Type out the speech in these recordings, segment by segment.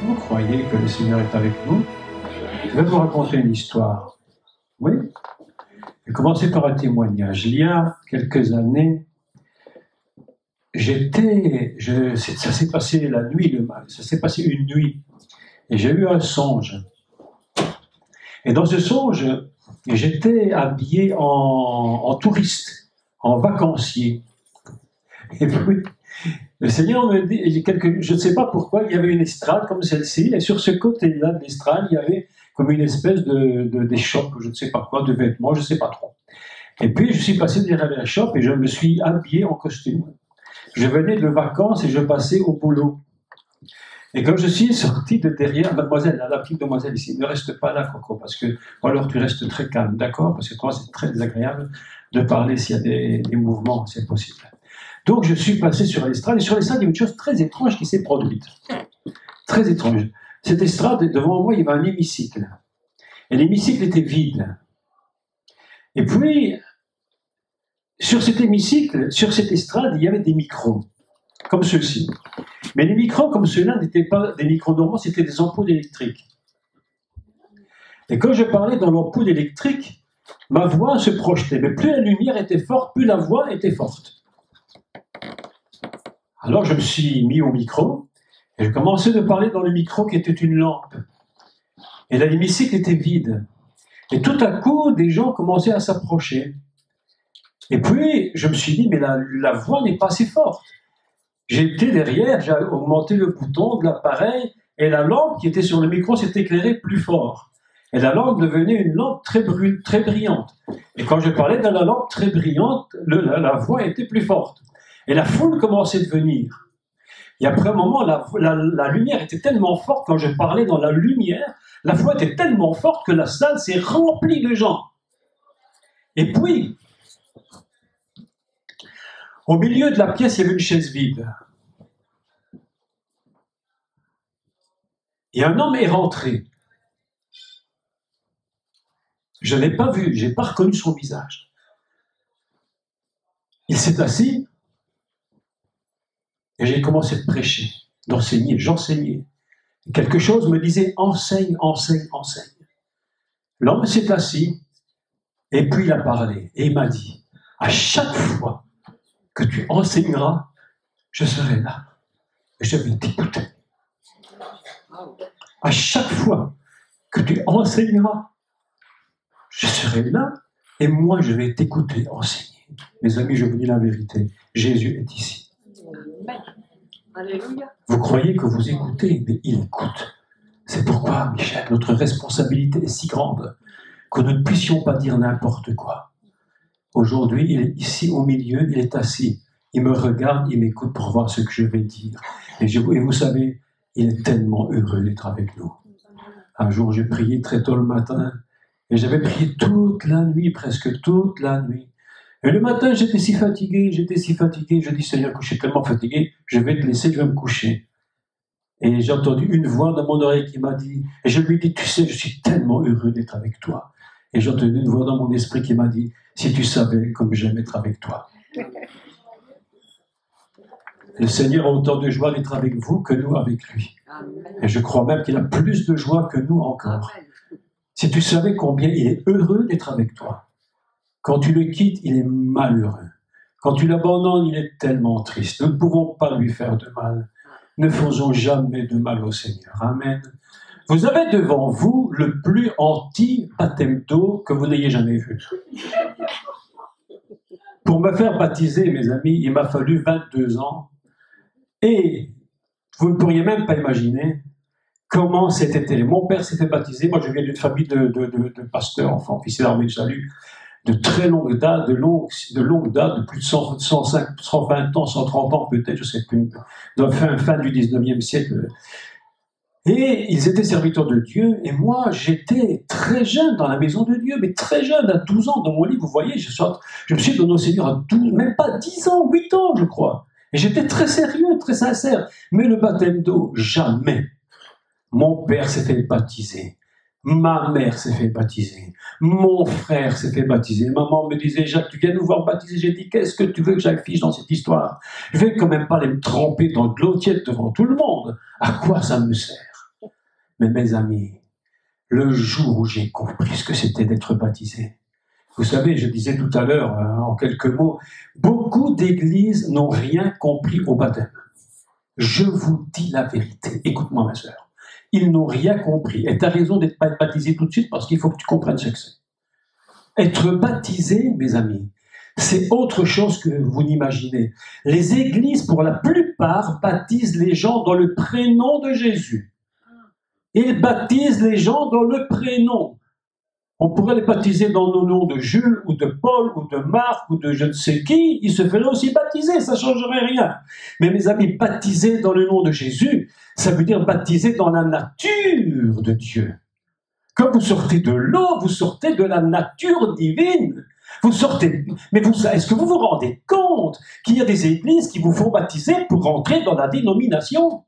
Vous croyez que le Seigneur est avec nous? Je vais vous raconter une histoire. Oui? Je vais commencer par un témoignage. Il y a quelques années, ça s'est passé la nuit, ça s'est passé une nuit, et j'ai eu un songe. Et dans ce songe, j'étais habillé en touriste, en vacancier. Et puis, le Seigneur me dit, je ne sais pas pourquoi, il y avait une estrade comme celle-ci, et sur ce côté-là de l'estrade, il y avait comme une espèce d'échoppe, je ne sais pas quoi, de vêtements, je ne sais pas trop. Et puis, je suis passé derrière la shop et je me suis habillé en costume. Je venais de vacances et je passais au boulot. Et quand je suis sorti de derrière, mademoiselle, la petite demoiselle ici, ne reste pas là, Coco, parce que, ou alors tu restes très calme, d'accord? Parce que toi, c'est très désagréable de parler s'il y a des mouvements, c'est possible. Donc, je suis passé sur l'estrade, et sur l'estrade, il y a une chose très étrange qui s'est produite. Très étrange. Cette estrade, devant moi, il y avait un hémicycle. Et l'hémicycle était vide. Et puis, sur cet hémicycle, sur cette estrade, il y avait des micros, comme ceux-ci. Mais les micros comme ceux-là n'étaient pas des micros normaux, c'était des ampoules électriques. Et quand je parlais dans l'ampoule électrique, ma voix se projetait. Mais plus la lumière était forte, plus la voix était forte. Alors je me suis mis au micro, et je commençais de parler dans le micro qui était une lampe. Et l'hémicycle était vide. Et tout à coup, des gens commençaient à s'approcher. Et puis, je me suis dit, mais la voix n'est pas assez forte. J'étais derrière, j'ai augmenté le bouton de l'appareil, et la lampe qui était sur le micro s'est éclairée plus fort. Et la lampe devenait une lampe très brillante. Et quand je parlais de la lampe très brillante, la voix était plus forte. Et la foule commençait de venir. Et après un moment, la lumière était tellement forte, quand je parlais dans la lumière, la voix était tellement forte que la salle s'est remplie de gens. Et puis, au milieu de la pièce, il y avait une chaise vide. Et un homme est rentré. Je ne l'ai pas vu, je n'ai pas reconnu son visage. Il s'est assis et j'ai commencé à prêcher, d'enseigner, j'enseignais. Quelque chose me disait enseigne, enseigne, enseigne. L'homme s'est assis et puis il a parlé et il m'a dit à chaque fois que tu enseigneras, je serai là et je vais t'écouter. À chaque fois que tu enseigneras, je serai là et moi je vais t'écouter enseigner. Mes amis, je vous dis la vérité, Jésus est ici. Alléluia. Vous croyez que vous écoutez, mais il écoute. C'est pourquoi, Michel, notre responsabilité est si grande que nous ne puissions pas dire n'importe quoi. Aujourd'hui, il est ici au milieu, il est assis. Il me regarde, il m'écoute pour voir ce que je vais dire. Et vous savez, il est tellement heureux d'être avec nous. Un jour, j'ai prié très tôt le matin, et j'avais prié toute la nuit, presque toute la nuit. Et le matin, j'étais si fatigué, je dis, Seigneur, je suis tellement fatigué, je vais te laisser, je vais me coucher. Et j'ai entendu une voix dans mon oreille qui m'a dit, et je lui ai dit, tu sais, je suis tellement heureux d'être avec toi. Et j'ai entendu une voix dans mon esprit qui m'a dit, si tu savais comme j'aime être avec toi. Le Seigneur a autant de joie d'être avec vous que nous avec lui. Et je crois même qu'il a plus de joie que nous encore. Si tu savais combien il est heureux d'être avec toi. Quand tu le quittes, il est malheureux. Quand tu l'abandonnes, il est tellement triste. Nous ne pouvons pas lui faire de mal. Ne faisons jamais de mal au Seigneur. Amen. Vous avez devant vous le plus anti-baptême d'eau que vous n'ayez jamais vu. Pour me faire baptiser, mes amis, il m'a fallu 22 ans. Et vous ne pourriez même pas imaginer comment c'était. Mon père s'est fait baptiser. Moi, je viens d'une famille de pasteurs, enfin, officiers d'armée de salut, de très longue date, de longue date, de plus de 105, 120 ans, 130 ans peut-être, je ne sais plus, de fin du 19e siècle. Et ils étaient serviteurs de Dieu, et moi, j'étais très jeune dans la maison de Dieu, mais très jeune, à 12 ans, dans mon lit, vous voyez, je me suis donné au Seigneur à 12, même pas 10 ans, 8 ans, je crois. Et j'étais très sérieux, très sincère. Mais le baptême d'eau, jamais. Mon père s'est fait baptiser. Ma mère s'est fait baptiser. Mon frère s'est fait baptiser. Maman me disait, Jacques, tu viens nous voir baptiser. J'ai dit, qu'est-ce que tu veux que j'affiche dans cette histoire? Je vais quand même pas aller me tremper dans de l'eau tiède devant tout le monde. À quoi ça me sert? Mais mes amis, le jour où j'ai compris ce que c'était d'être baptisé, vous savez, je disais tout à l'heure, en quelques mots, beaucoup d'églises n'ont rien compris au baptême. Je vous dis la vérité. Écoute-moi, ma sœur. Ils n'ont rien compris. Et tu as raison d'être pas baptisé tout de suite parce qu'il faut que tu comprennes ce que c'est. Être baptisé, mes amis, c'est autre chose que vous n'imaginez. Les églises, pour la plupart, baptisent les gens dans le prénom de Jésus. Ils baptisent les gens dans le prénom. On pourrait les baptiser dans le nom de Jules, ou de Paul, ou de Marc, ou de je ne sais qui. Ils se feraient aussi baptiser, ça ne changerait rien. Mais mes amis, baptiser dans le nom de Jésus, ça veut dire baptiser dans la nature de Dieu. Quand vous sortez de l'eau, vous sortez de la nature divine. Vous sortez. Mais est-ce que vous vous rendez compte qu'il y a des églises qui vous font baptiser pour rentrer dans la dénomination ?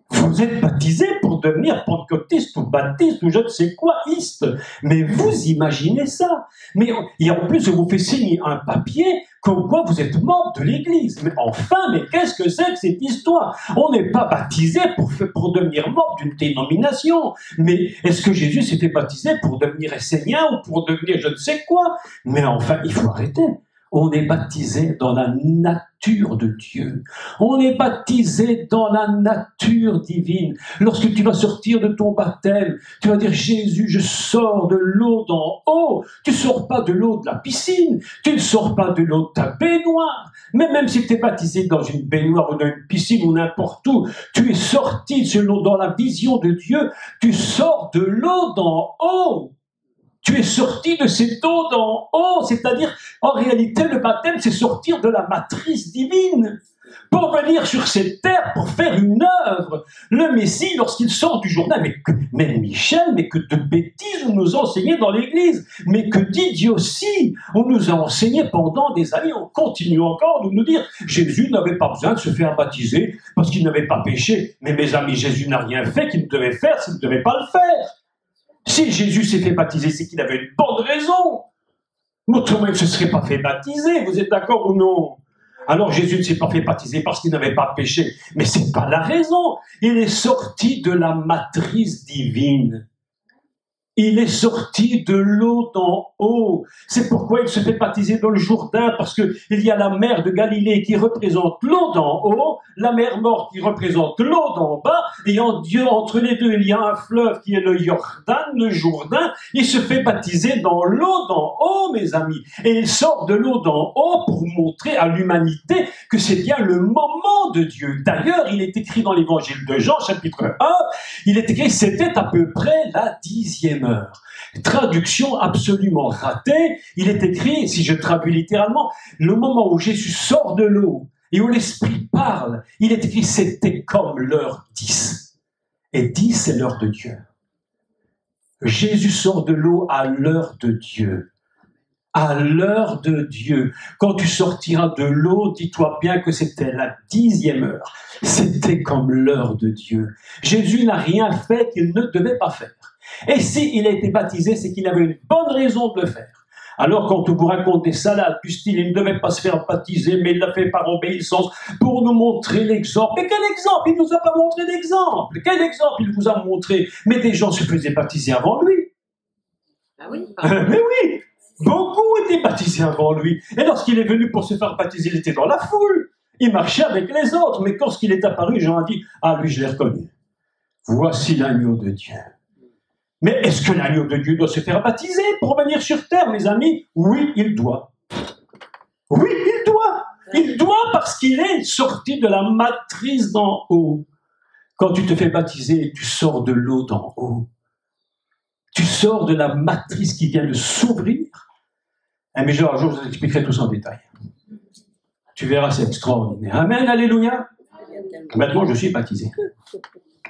Vous êtes baptisé pour devenir pentecôtiste ou baptiste ou je ne sais quoi, iste. Mais vous imaginez ça. Mais et en plus, je vous fais signer un papier comme quoi vous êtes membre de l'Église. Mais enfin, mais qu'est-ce que c'est que cette histoire? On n'est pas baptisé pour devenir membre d'une dénomination. Mais est-ce que Jésus s'est fait baptiser pour devenir essénien ou pour devenir je ne sais quoi? Mais enfin, il faut arrêter. On est baptisé dans la nature de Dieu. On est baptisé dans la nature divine. Lorsque tu vas sortir de ton baptême, tu vas dire, Jésus, je sors de l'eau d'en haut. Tu ne sors pas de l'eau de la piscine. Tu ne sors pas de l'eau de ta baignoire. Mais même si tu es baptisé dans une baignoire ou dans une piscine ou n'importe où, tu es sorti de l'eau dans la vision de Dieu. Tu sors de l'eau d'en haut. Tu es sorti de cette eau d'en haut, c'est-à-dire, en réalité, le baptême, c'est sortir de la matrice divine pour venir sur cette terre, pour faire une œuvre. Le Messie, lorsqu'il sort du Jourdain, mais Michel, mais que de bêtises on nous a enseigné dans l'Église, mais que d'idiotie on nous a enseigné pendant des années, on continue encore de nous dire, Jésus n'avait pas besoin de se faire baptiser parce qu'il n'avait pas péché. Mais mes amis, Jésus n'a rien fait qu'il ne devait faire s'il ne devait pas le faire. Si Jésus s'est fait baptiser, c'est qu'il avait une bonne raison. Autrement, il ne se serait pas fait baptiser. Vous êtes d'accord ou non? Alors Jésus ne s'est pas fait baptiser parce qu'il n'avait pas péché. Mais ce n'est pas la raison. Il est sorti de la matrice divine. Il est sorti de l'eau d'en haut. C'est pourquoi il se fait baptiser dans le Jourdain, parce qu'il y a la mer de Galilée qui représente l'eau d'en haut, la mer morte qui représente l'eau d'en bas, et entre les deux, il y a un fleuve qui est le Jordan, le Jourdain. Il se fait baptiser dans l'eau d'en haut, mes amis. Et il sort de l'eau d'en haut pour montrer à l'humanité que c'est bien le moment de Dieu. D'ailleurs, il est écrit dans l'évangile de Jean, chapitre 1, il est écrit, c'était à peu près la 10e heure. Traduction absolument ratée. Il est écrit, si je traduis littéralement, le moment où Jésus sort de l'eau et où l'Esprit parle, il est écrit, c'était comme l'heure 10. Et 10, c'est l'heure de Dieu. Jésus sort de l'eau à l'heure de Dieu. À l'heure de Dieu. Quand tu sortiras de l'eau, dis-toi bien que c'était la 10e heure. C'était comme l'heure de Dieu. Jésus n'a rien fait qu'il ne devait pas faire. Et s'il a été baptisé, c'est qu'il avait une bonne raison de le faire. Alors quand on vous raconte des salades du style, il ne devait pas se faire baptiser, mais il l'a fait par obéissance pour nous montrer l'exemple. Mais quel exemple? Il ne nous a pas montré d'exemple. Quel exemple il vous a montré? Mais des gens se faisaient baptiser avant lui. Ah oui. Mais oui, beaucoup étaient baptisés avant lui. Et lorsqu'il est venu pour se faire baptiser, il était dans la foule. Il marchait avec les autres. Mais lorsqu'il est apparu, les gens ont dit, ah lui je l'ai reconnu. Voici l'agneau de Dieu. Mais est-ce que l'agneau de Dieu doit se faire baptiser pour venir sur terre, mes amis? Oui, il doit. Oui, il doit. Il doit parce qu'il est sorti de la matrice d'en haut. Quand tu te fais baptiser, tu sors de l'eau d'en haut. Tu sors de la matrice qui vient de s'ouvrir. Mais un jour, je vous expliquerai tout ça en détail. Tu verras, c'est extraordinaire. Amen, alléluia. Maintenant, je suis baptisé.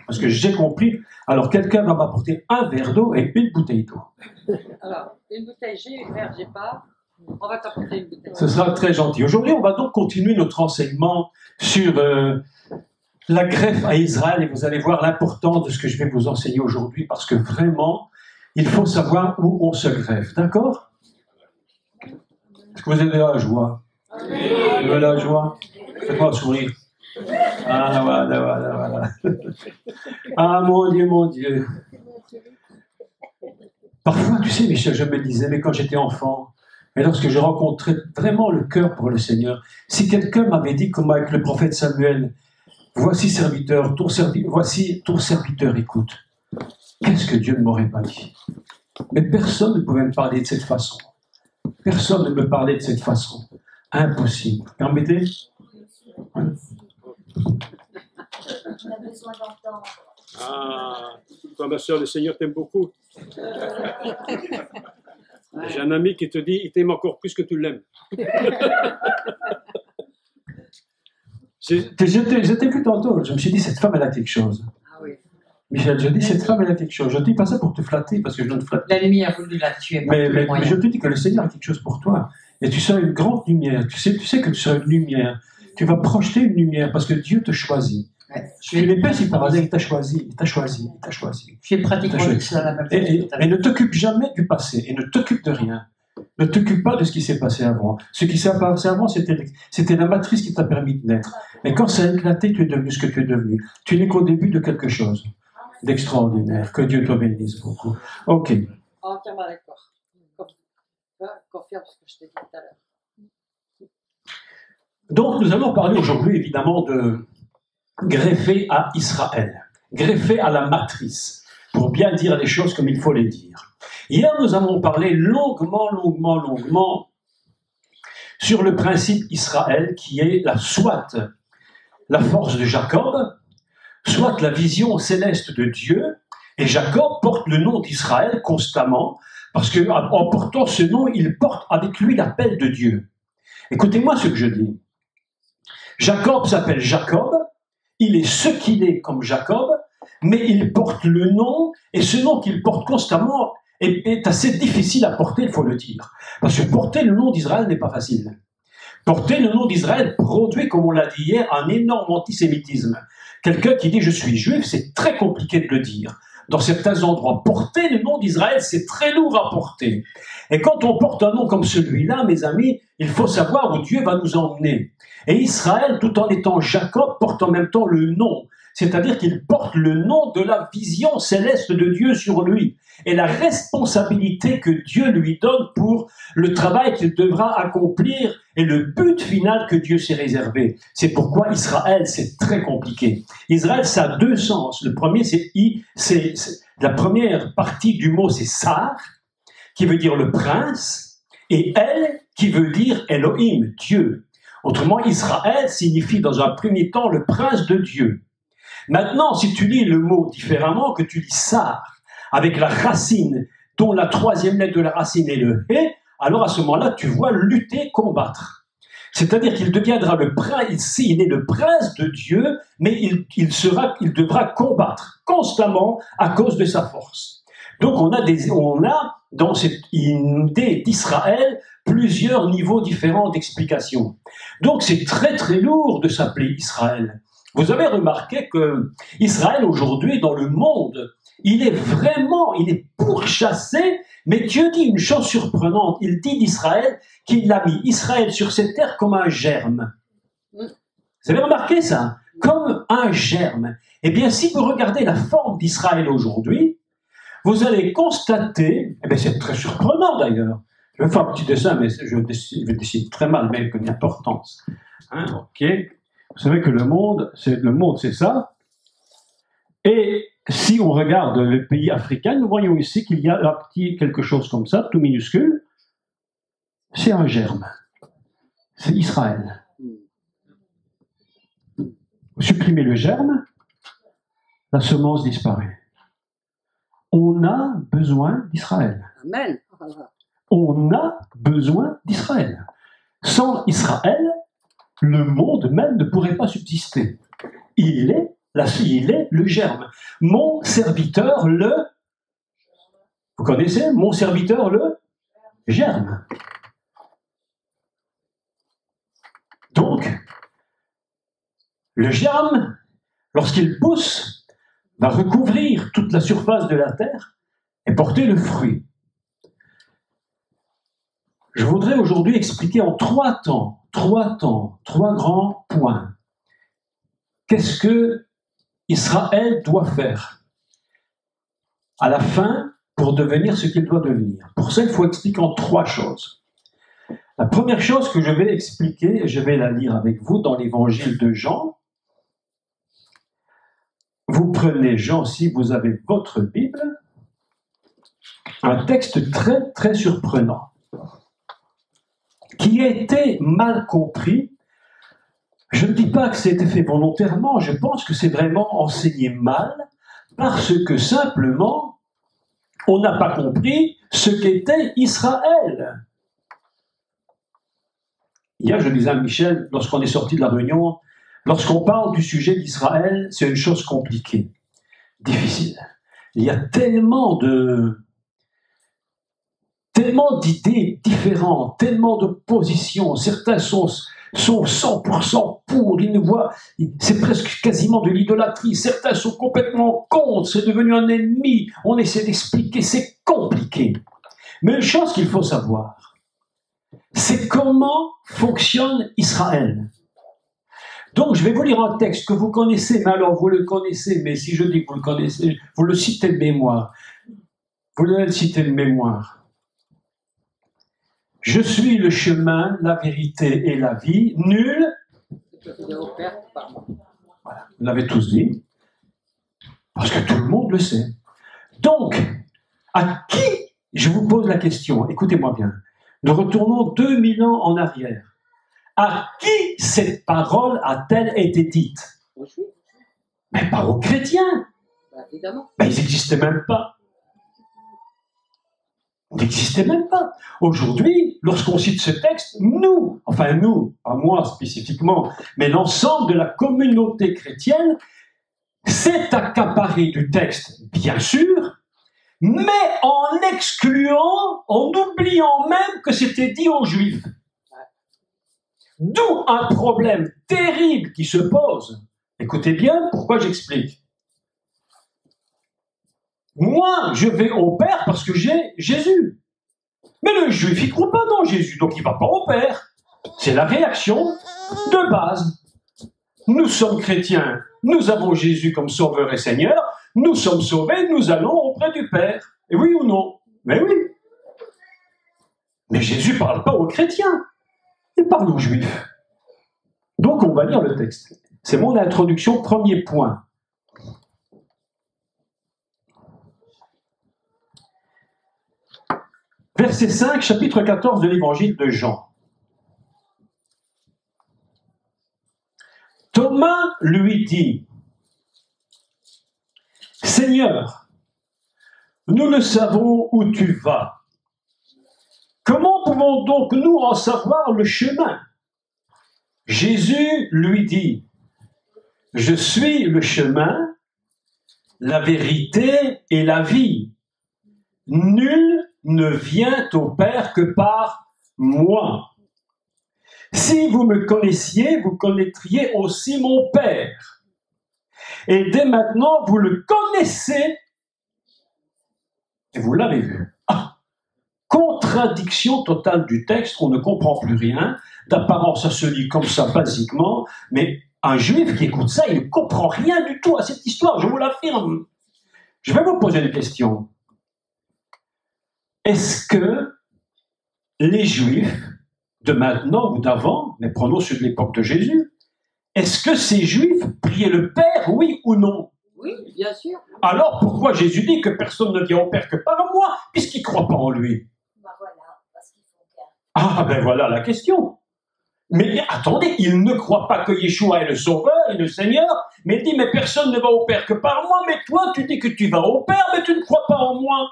Parce que j'ai compris. Alors, quelqu'un va m'apporter un verre d'eau et une bouteille d'eau. Alors, une bouteille, j'ai, une verre, j'ai pas. On va t'apporter une bouteille. Ce sera très gentil. Aujourd'hui, on va donc continuer notre enseignement sur la greffe à Israël. Et vous allez voir l'importance de ce que je vais vous enseigner aujourd'hui. Parce que vraiment, il faut savoir où on se greffe. D'accord? Est-ce que vous avez de la joie? Vous avez de la joie? Faites-moi un sourire. Ah, voilà, voilà, voilà. Ah, mon Dieu, mon Dieu. Parfois, tu sais, Michel, je me disais, mais quand j'étais enfant, et lorsque je rencontrais vraiment le cœur pour le Seigneur, si quelqu'un m'avait dit, comme avec le prophète Samuel, voici voici ton serviteur, écoute. Qu'est-ce que Dieu ne m'aurait pas dit? Mais personne ne pouvait me parler de cette façon. Personne ne me parlait de cette façon. Impossible. Permettez? On a besoin d'entendre. Ah, toi, ma soeur, le Seigneur t'aime beaucoup. J'ai un ami qui te dit, il t'aime encore plus que tu l'aimes. J'étais vu tantôt, je me suis dit, cette femme, elle a quelque chose. Ah oui. Michel, je dis, cette femme, elle a quelque chose. Je ne dis pas ça pour te flatter, parce que je ne te flatte pas. La lumière voulue la tuer. Mais je te dis que le Seigneur a quelque chose pour toi. Et tu seras une grande lumière. Tu sais que tu seras une lumière. Tu vas projeter une lumière, parce que Dieu te choisit. Ouais. Tu n'es pas si par hasard, il t'a choisi, il t'a choisi, il t'a choisi. J'ai pratiquement dit ça la même chose. Et ne t'occupe jamais du passé, et ne t'occupe de rien. Ne t'occupe pas de ce qui s'est passé avant. Ce qui s'est passé avant, c'était la matrice qui t'a permis de naître. Et quand ça a éclaté, tu es devenu ce que tu es devenu. Tu n'es qu'au début de quelque chose d'extraordinaire. Que Dieu te bénisse beaucoup. Ok. Entièrement d'accord. Confirme ce que je t'ai dit tout à l'heure. Donc, nous allons parler aujourd'hui, évidemment, de greffer à Israël. Greffer à la matrice. Pour bien dire les choses comme il faut les dire. Hier, nous avons parlé longuement sur le principe Israël qui est soit la force de Jacob, soit la vision céleste de Dieu, et Jacob porte le nom d'Israël constamment, parce qu'en portant ce nom, il porte avec lui l'appel de Dieu. Écoutez-moi ce que je dis. Jacob s'appelle Jacob, il est ce qu'il est comme Jacob, mais il porte le nom, et ce nom qu'il porte constamment est assez difficile à porter, il faut le dire. Parce que porter le nom d'Israël n'est pas facile. Porter le nom d'Israël produit, comme on l'a dit hier, un énorme antisémitisme. Quelqu'un qui dit « je suis juif », c'est très compliqué de le dire. Dans certains endroits, porter le nom d'Israël, c'est très lourd à porter. Et quand on porte un nom comme celui-là, mes amis, il faut savoir où Dieu va nous emmener. Et Israël, tout en étant Jacob, porte en même temps le nom. C'est-à-dire qu'il porte le nom de la vision céleste de Dieu sur lui et la responsabilité que Dieu lui donne pour le travail qu'il devra accomplir et le but final que Dieu s'est réservé. C'est pourquoi Israël, c'est très compliqué. Israël, ça a deux sens. Le premier, la première partie du mot, c'est Sar, qui veut dire le prince, et El, qui veut dire Elohim, Dieu. Autrement, Israël signifie dans un premier temps le prince de Dieu. Maintenant, si tu lis le mot différemment, que tu lis Sar, avec la racine, dont la troisième lettre de la racine est le He, alors à ce moment-là, tu vois lutter, combattre. C'est-à-dire qu'il deviendra le prince, ici, il est le prince de Dieu, mais il devra combattre constamment à cause de sa force. Donc on a dans cette idée d'Israël plusieurs niveaux différents d'explication. Donc c'est très très lourd de s'appeler Israël. Vous avez remarqué que Israël aujourd'hui dans le monde, il est pourchassé, mais Dieu dit une chose surprenante. Il dit d'Israël qu'il a mis Israël sur cette terre comme un germe. Vous avez remarqué ça? Comme un germe. Eh bien, si vous regardez la forme d'Israël aujourd'hui, vous allez constater, eh bien c'est très surprenant d'ailleurs. Je vais faire un petit dessin, mais je dessine très mal, mais avec une importance. Hein, ok. Vous savez que le monde, c'est ça. Et si on regarde le pays africain, nous voyons ici qu'il y a un petit quelque chose comme ça, tout minuscule. C'est un germe. C'est Israël. Vous supprimez le germe, la semence disparaît. On a besoin d'Israël. Amen. On a besoin d'Israël. Sans Israël, le monde même ne pourrait pas subsister. Il est le germe. Mon serviteur, vous connaissez mon serviteur, le germe. Donc, le germe, lorsqu'il pousse, va recouvrir toute la surface de la terre et porter le fruit. Je voudrais aujourd'hui expliquer en trois grands points qu'est-ce que Israël doit faire à la fin pour devenir ce qu'il doit devenir. Pour ça, il faut expliquer en 3 choses. La première chose que je vais expliquer, et je vais la lire avec vous dans l'évangile de Jean. Vous prenez Jean, si vous avez votre Bible, un texte très, très surprenant, qui a été mal compris. Je ne dis pas que c'était fait volontairement, je pense que c'est vraiment enseigné mal, parce que simplement, on n'a pas compris ce qu'était Israël. Hier, je disais à Michel, lorsqu'on est sorti de la réunion, lorsqu'on parle du sujet d'Israël, c'est une chose compliquée, difficile. Il y a tellement d'idées différentes, tellement de positions. Certains sont 100% pour, ils ne voient, c'est presque quasiment de l'idolâtrie. Certains sont complètement contre, c'est devenu un ennemi. On essaie d'expliquer, c'est compliqué. Mais une chose qu'il faut savoir, c'est comment fonctionne Israël. Donc, je vais vous lire un texte que vous connaissez, mais alors vous le connaissez, mais si je dis que vous le connaissez, vous le citez de mémoire. Vous le citez de mémoire. Je suis le chemin, la vérité et la vie. Nul. Voilà, vous l'avez tous dit. Parce que tout le monde le sait. Donc, à qui, je vous pose la question, écoutez-moi bien, nous retournons 2000 ans en arrière. À qui cette parole a-t-elle été dite? Mais pas aux chrétiens. Évidemment. Ben, ils n'existaient même pas. Ils n'existaient même pas. Aujourd'hui, lorsqu'on cite ce texte, nous, enfin nous, pas moi spécifiquement, mais l'ensemble de la communauté chrétienne s'est accaparé du texte, bien sûr, mais en excluant, en oubliant même que c'était dit aux Juifs. D'où un problème terrible qui se pose. Écoutez bien pourquoi j'explique. Moi, je vais au Père parce que j'ai Jésus. Mais le Juif, il ne croit pas dans Jésus, donc il ne va pas au Père. C'est la réaction de base. Nous sommes chrétiens, nous avons Jésus comme Sauveur et Seigneur, nous sommes sauvés, nous allons auprès du Père. Et oui ou non? Mais oui. Mais Jésus ne parle pas aux chrétiens, il parle aux Juifs. Donc on va lire le texte. C'est mon introduction, premier point. Verset 5, chapitre 14 de l'évangile de Jean. Thomas lui dit, « Seigneur, nous ne savons où tu vas. Comment pouvons donc nous en savoir le chemin ?» Jésus lui dit, « Je suis le chemin, la vérité et la vie. Nul ne vient au Père que par moi. Si vous me connaissiez, vous connaîtriez aussi mon Père. Et dès maintenant, vous le connaissez et vous l'avez vu. » Contradiction totale du texte, on ne comprend plus rien. D'apparence, ça se lit comme ça, basiquement, mais un juif qui écoute ça, il ne comprend rien du tout à cette histoire, je vous l'affirme. Je vais vous poser une question. Est-ce que les juifs de maintenant ou d'avant, mais prenons ceux de l'époque de Jésus, est-ce que ces juifs priaient le Père, oui ou non? Oui, bien sûr. Alors pourquoi Jésus dit que personne ne vient au Père que par moi, puisqu'il ne croit pas en lui? Bah voilà, parce qu'il faut bien. Ah ben voilà la question. Mais attendez, il ne croit pas que Yeshua est le Sauveur et le Seigneur, mais il dit, mais personne ne va au Père que par moi, mais toi tu dis que tu vas au Père, mais tu ne crois pas en moi.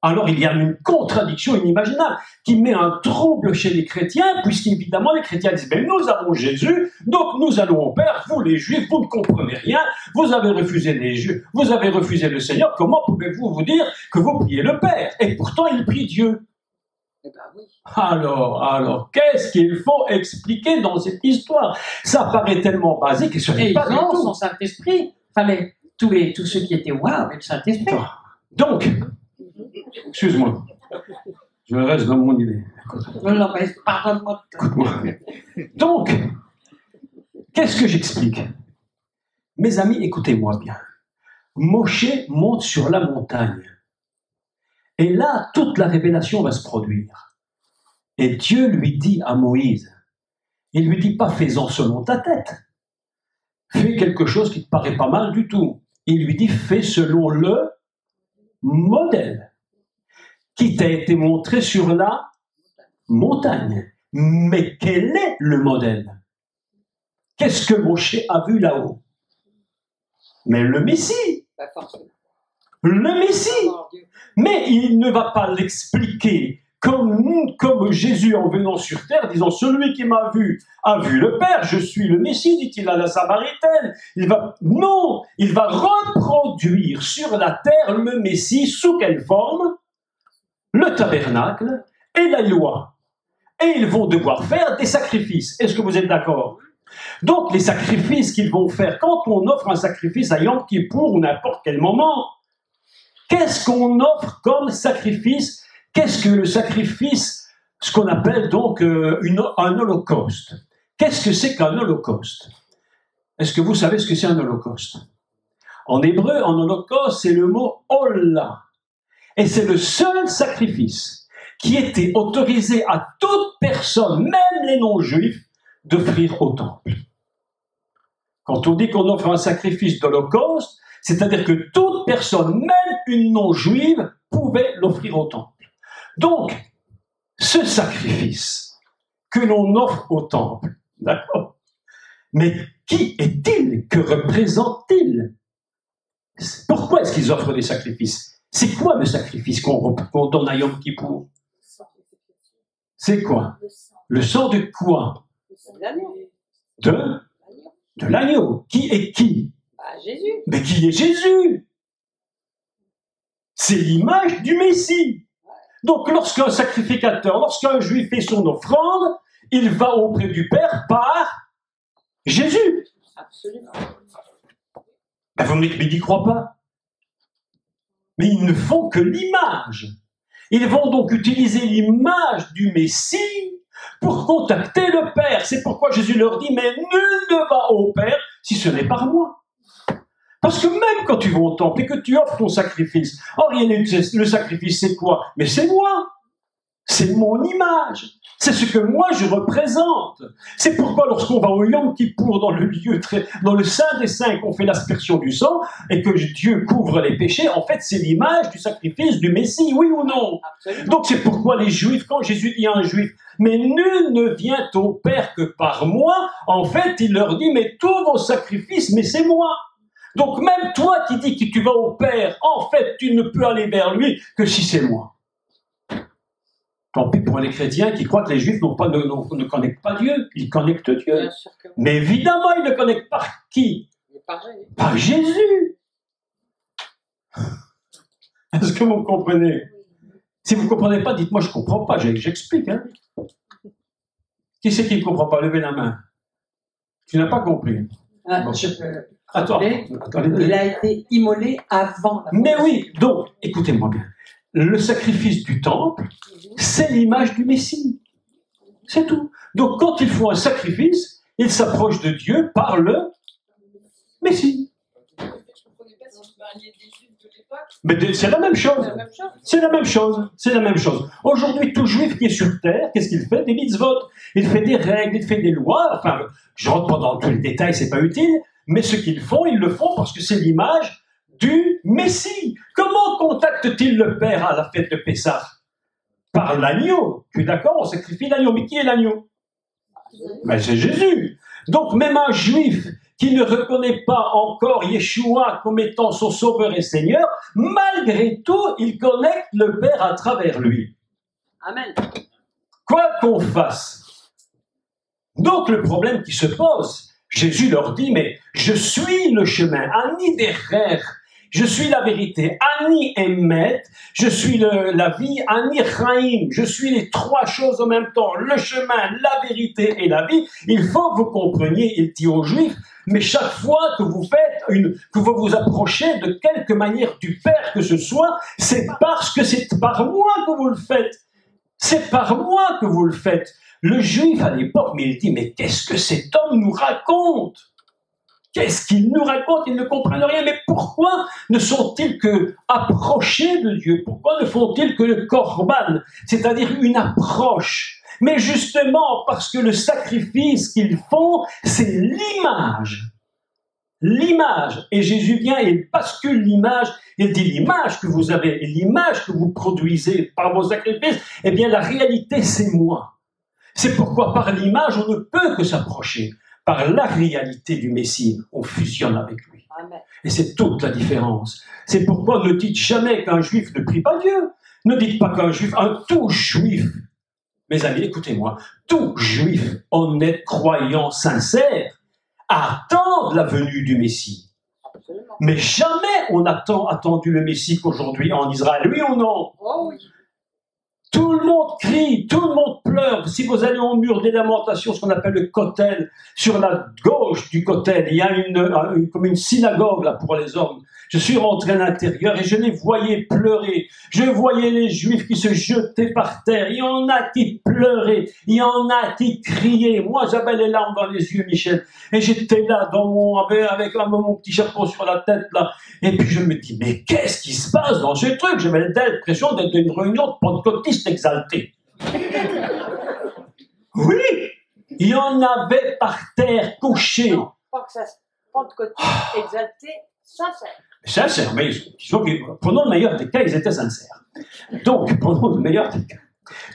Alors il y a une contradiction inimaginable qui met un trouble chez les chrétiens, puisqu'évidemment les chrétiens disent, mais nous avons Jésus, donc nous allons au Père, vous les Juifs, vous ne comprenez rien, vous avez refusé les Juifs, vous avez refusé le Seigneur, comment pouvez-vous vous dire que vous priez le Père? Et pourtant il prie Dieu. Eh ben oui. Alors, qu'est-ce qu'il faut expliquer dans cette histoire? Ça paraît tellement basique et ce Et n'est ils pas du ont tout. son Saint-Esprit. Enfin, tous ceux qui étaient waouh avec le Saint-Esprit. Donc, excuse-moi, je reste dans mon idée. Non, mais pardonne-moi. Écoute-moi. Donc, qu'est-ce que j'explique? Mes amis, écoutez-moi bien. Moshe monte sur la montagne. Et là, toute la révélation va se produire. Et Dieu lui dit à Moïse, il lui dit pas fais-en selon ta tête. Fais quelque chose qui te paraît pas mal du tout. Il lui dit fais selon le modèle qui t'a été montré sur la montagne. Mais quel est le modèle? Qu'est-ce que Moshe a vu là-haut? Mais le Messie. Pas forcément. Le Messie. Oh, Dieu. Mais il ne va pas l'expliquer comme Jésus en venant sur terre, disant « Celui qui m'a vu a vu le Père, je suis le Messie », dit-il à la Samaritaine. Non, il va reproduire sur la terre le Messie sous quelle forme? Le tabernacle et la loi. Et ils vont devoir faire des sacrifices. Est-ce que vous êtes d'accord? Donc les sacrifices qu'ils vont faire, quand on offre un sacrifice à Yom Kippour ou n'importe quel moment, qu'est-ce qu'on offre comme sacrifice? Qu'est-ce que le sacrifice, ce qu'on appelle donc un holocauste? Qu'est-ce que c'est qu'un holocauste? Est-ce que vous savez ce que c'est un holocauste? En hébreu, un holocauste, c'est le mot holla. Et c'est le seul sacrifice qui était autorisé à toute personne, même les non-juifs, d'offrir au temple. Quand on dit qu'on offre un sacrifice d'holocauste, c'est-à-dire que toute personne, même une non-juive, pouvait l'offrir au temple. Donc, ce sacrifice que l'on offre au temple, d'accord? Mais qui est-il? Que représente-t-il? Pourquoi est-ce qu'ils offrent des sacrifices? C'est quoi le sacrifice qu'on donne à Yom Kippour? C'est quoi? Le sang de quoi? De l'agneau. Qui est qui? Jésus. Mais qui est Jésus? C'est l'image du Messie. Donc lorsqu'un sacrificateur, lorsqu'un juif fait son offrande, il va auprès du Père par Jésus. Absolument. Ben vous me dites, mais ils n'y croient pas. Mais ils ne font que l'image. Ils vont donc utiliser l'image du Messie pour contacter le Père. C'est pourquoi Jésus leur dit, mais nul ne va au Père si ce n'est par moi. Parce que même quand tu vas au temple et que tu offres ton sacrifice, en réalité, le sacrifice c'est quoi? Mais c'est moi. C'est mon image. C'est ce que moi je représente. C'est pourquoi lorsqu'on va au Yom Kippour dans le lieu dans le Saint des Saints, qu'on fait l'aspersion du sang et que Dieu couvre les péchés, en fait c'est l'image du sacrifice du Messie, oui ou non? Absolument. Donc c'est pourquoi les Juifs, quand Jésus dit à un Juif, mais nul ne vient au Père que par moi, en fait il leur dit, mais tous vos sacrifices, mais c'est moi. Donc même toi qui dis que tu vas au Père, en fait tu ne peux aller vers lui que si c'est moi. Tant pis pour les chrétiens qui croient que les Juifs ne connectent pas Dieu, ils connectent Dieu. Bien sûr que oui. Mais évidemment, ils le connectent par qui? Par Jésus. Par Jésus. Est-ce que vous comprenez? Si vous ne comprenez pas, dites-moi, je ne comprends pas, j'explique. Hein. Qui c'est qui ne comprend pas? Levez la main. Tu n'as pas compris. Ah, Bon. je peux Attends. rappeler, il a été immolé avant la Mais oui, donc, écoutez-moi bien. Le sacrifice du temple, c'est l'image du Messie. C'est tout. Donc, quand ils font un sacrifice, ils s'approchent de Dieu par le Messie. Mais c'est la même chose. C'est la même chose. C'est la même chose. Aujourd'hui, tout juif qui est sur terre, qu'est-ce qu'il fait? Des mitzvot. Il fait des règles, il fait des lois. Enfin, je rentre pas dans tous les détails, c'est pas utile. Mais ce qu'ils font, ils le font parce que c'est l'image du Messie. Comment contacte-t-il le Père à la fête de Pessah? Par l'agneau. Tu es d'accord? On sacrifie l'agneau. Mais qui est l'agneau? Ben, c'est Jésus. Donc même un juif qui ne reconnaît pas encore Yeshua comme étant son sauveur et Seigneur, malgré tout, il connecte le Père à travers lui. Amen. Quoi qu'on fasse. Donc le problème qui se pose, Jésus leur dit, mais je suis le chemin, Ani Derer, je suis la vérité, Ani Emet, je suis la vie, Ani Chaim, je suis les trois choses en même temps, le chemin, la vérité et la vie. Il faut que vous compreniez, il dit aux Juifs, mais chaque fois que vous que vous vous approchez de quelque manière du Père que ce soit, c'est parce que c'est par moi que vous le faites. C'est par moi que vous le faites. Le Juif à l'époque, mais il dit, mais qu'est-ce que cet homme nous raconte? qu'est-ce qu'ils nous racontent? Ils ne comprennent rien. Mais pourquoi ne sont-ils que approchés de Dieu? Pourquoi ne font-ils que le korban, c'est-à-dire une approche? Mais justement, parce que le sacrifice qu'ils font, c'est l'image. L'image. Et Jésus vient et il bascule l'image. Il dit l'image que vous avez et l'image que vous produisez par vos sacrifices, eh bien la réalité c'est moi. C'est pourquoi par l'image on ne peut que s'approcher. Par la réalité du Messie, on fusionne avec lui. Amen. Et c'est toute la différence. C'est pourquoi ne dites jamais qu'un juif ne prie pas Dieu. Ne dites pas qu'un juif, un tout juif. Mes amis, écoutez-moi, tout juif honnête, croyant, sincère, attend la venue du Messie. Absolument. Mais jamais on a tant attendu le Messie qu'aujourd'hui en Israël. Oui ou non? Oh oui. Tout le monde crie, tout le monde pleure. Si vous allez au mur des lamentations, ce qu'on appelle le Kotel, sur la gauche du Kotel, il y a comme une synagogue là pour les hommes. Je suis rentré à l'intérieur et je les voyais pleurer. Je voyais les Juifs qui se jetaient par terre. Il y en a qui pleuraient, il y en a qui criaient. Moi, j'avais les larmes dans les yeux, Michel. Et j'étais là avec mon petit chapeau sur la tête là. Et puis je me dis, mais qu'est-ce qui se passe dans ce truc? J'avais l'impression d'être dans une réunion de pentecôtistes exaltés. Oui, il y en avait par terre couchés. Non, pas que ça pentecôtiste exalté, sincère. Sincère, mais prenons le meilleur des cas, ils étaient sincères. Donc, prenons le meilleur des cas.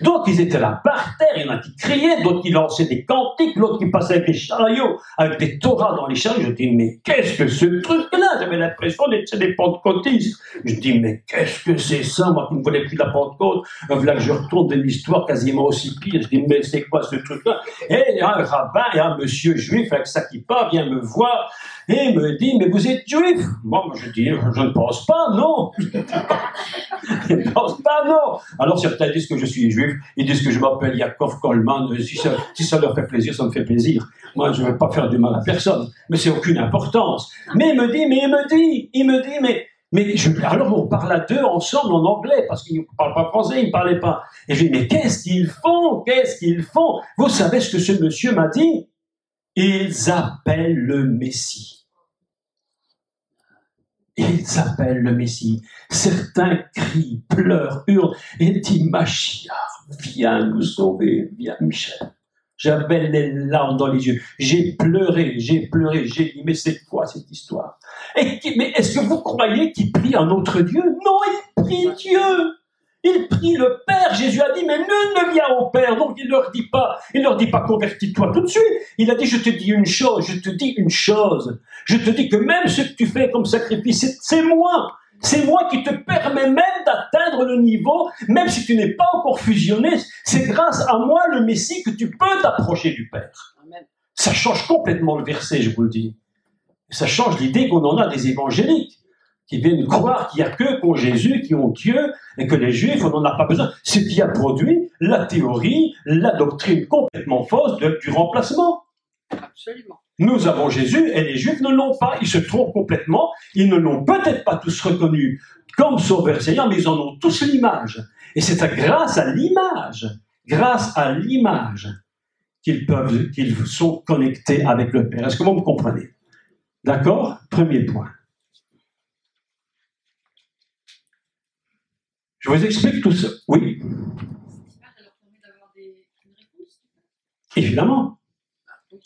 Donc, ils étaient là par terre, il y en a qui criaient, d'autres qui lançaient des cantiques, l'autre qui passait avec des chariots, avec des torahs dans les chariots. Je dis, mais qu'est-ce que ce truc-là? J'avais l'impression d'être des pentecôtistes. Je dis, mais qu'est-ce que c'est ça? Moi qui ne voulais plus de la Pentecôte, là je retourne de l'histoire quasiment aussi pire. Je dis, mais c'est quoi ce truc-là? Et un rabbin et un monsieur juif avec sa kippa vient me voir et me dit, mais vous êtes juif? Moi, je dis, je ne pense pas, non. Je ne pense pas, non. Alors certains disent que je suis juif, ils disent que je m'appelle Yaakov Coleman. Si ça leur fait plaisir, ça me fait plaisir. Moi, je ne vais pas faire du mal à personne, mais c'est aucune importance. Mais il me dit, alors on parle à deux ensemble en anglais, parce qu'ils ne parlent pas français, ils ne parlaient pas. Et je dis, mais qu'est-ce qu'ils font? Qu'est-ce qu'ils font? Vous savez ce que ce monsieur m'a dit? Ils appellent le Messie. Ils appellent le Messie. Certains crient, pleurent, hurlent, et disent, Machiach, viens nous sauver, viens Michel. J'avais les larmes dans les yeux. J'ai pleuré, j'ai dit, mais c'est quoi cette histoire? Mais est-ce que vous croyez qu'il prie un autre Dieu? Non, il prie Dieu. Il prie le Père. Jésus a dit, mais nul ne vient au Père. Donc il leur dit pas, convertis-toi tout de suite. Il a dit, je te dis une chose. Je te dis que même ce que tu fais comme sacrifice, c'est moi. C'est moi qui te permets même d'atteindre le niveau, même si tu n'es pas encore fusionné. C'est grâce à moi, le Messie, que tu peux t'approcher du Père. Amen. Ça change complètement le verset, je vous le dis. Ça change l'idée qu'on en a des évangéliques qui viennent croire qu'il n'y a que qu'en Jésus qui ont Dieu et que les Juifs, on n'en a pas besoin. Ce qui a produit la théorie, la doctrine complètement fausse du remplacement. Absolument. Nous avons Jésus et les Juifs ne l'ont pas. Ils se trompent complètement. Ils ne l'ont peut-être pas tous reconnu comme Sauveur Seigneur, mais ils en ont tous l'image. Et c'est grâce à l'image qu'ils sont connectés avec le Père. Est-ce que vous me comprenez? D'accord? Premier point. Je vous explique tout ça. Oui. Évidemment.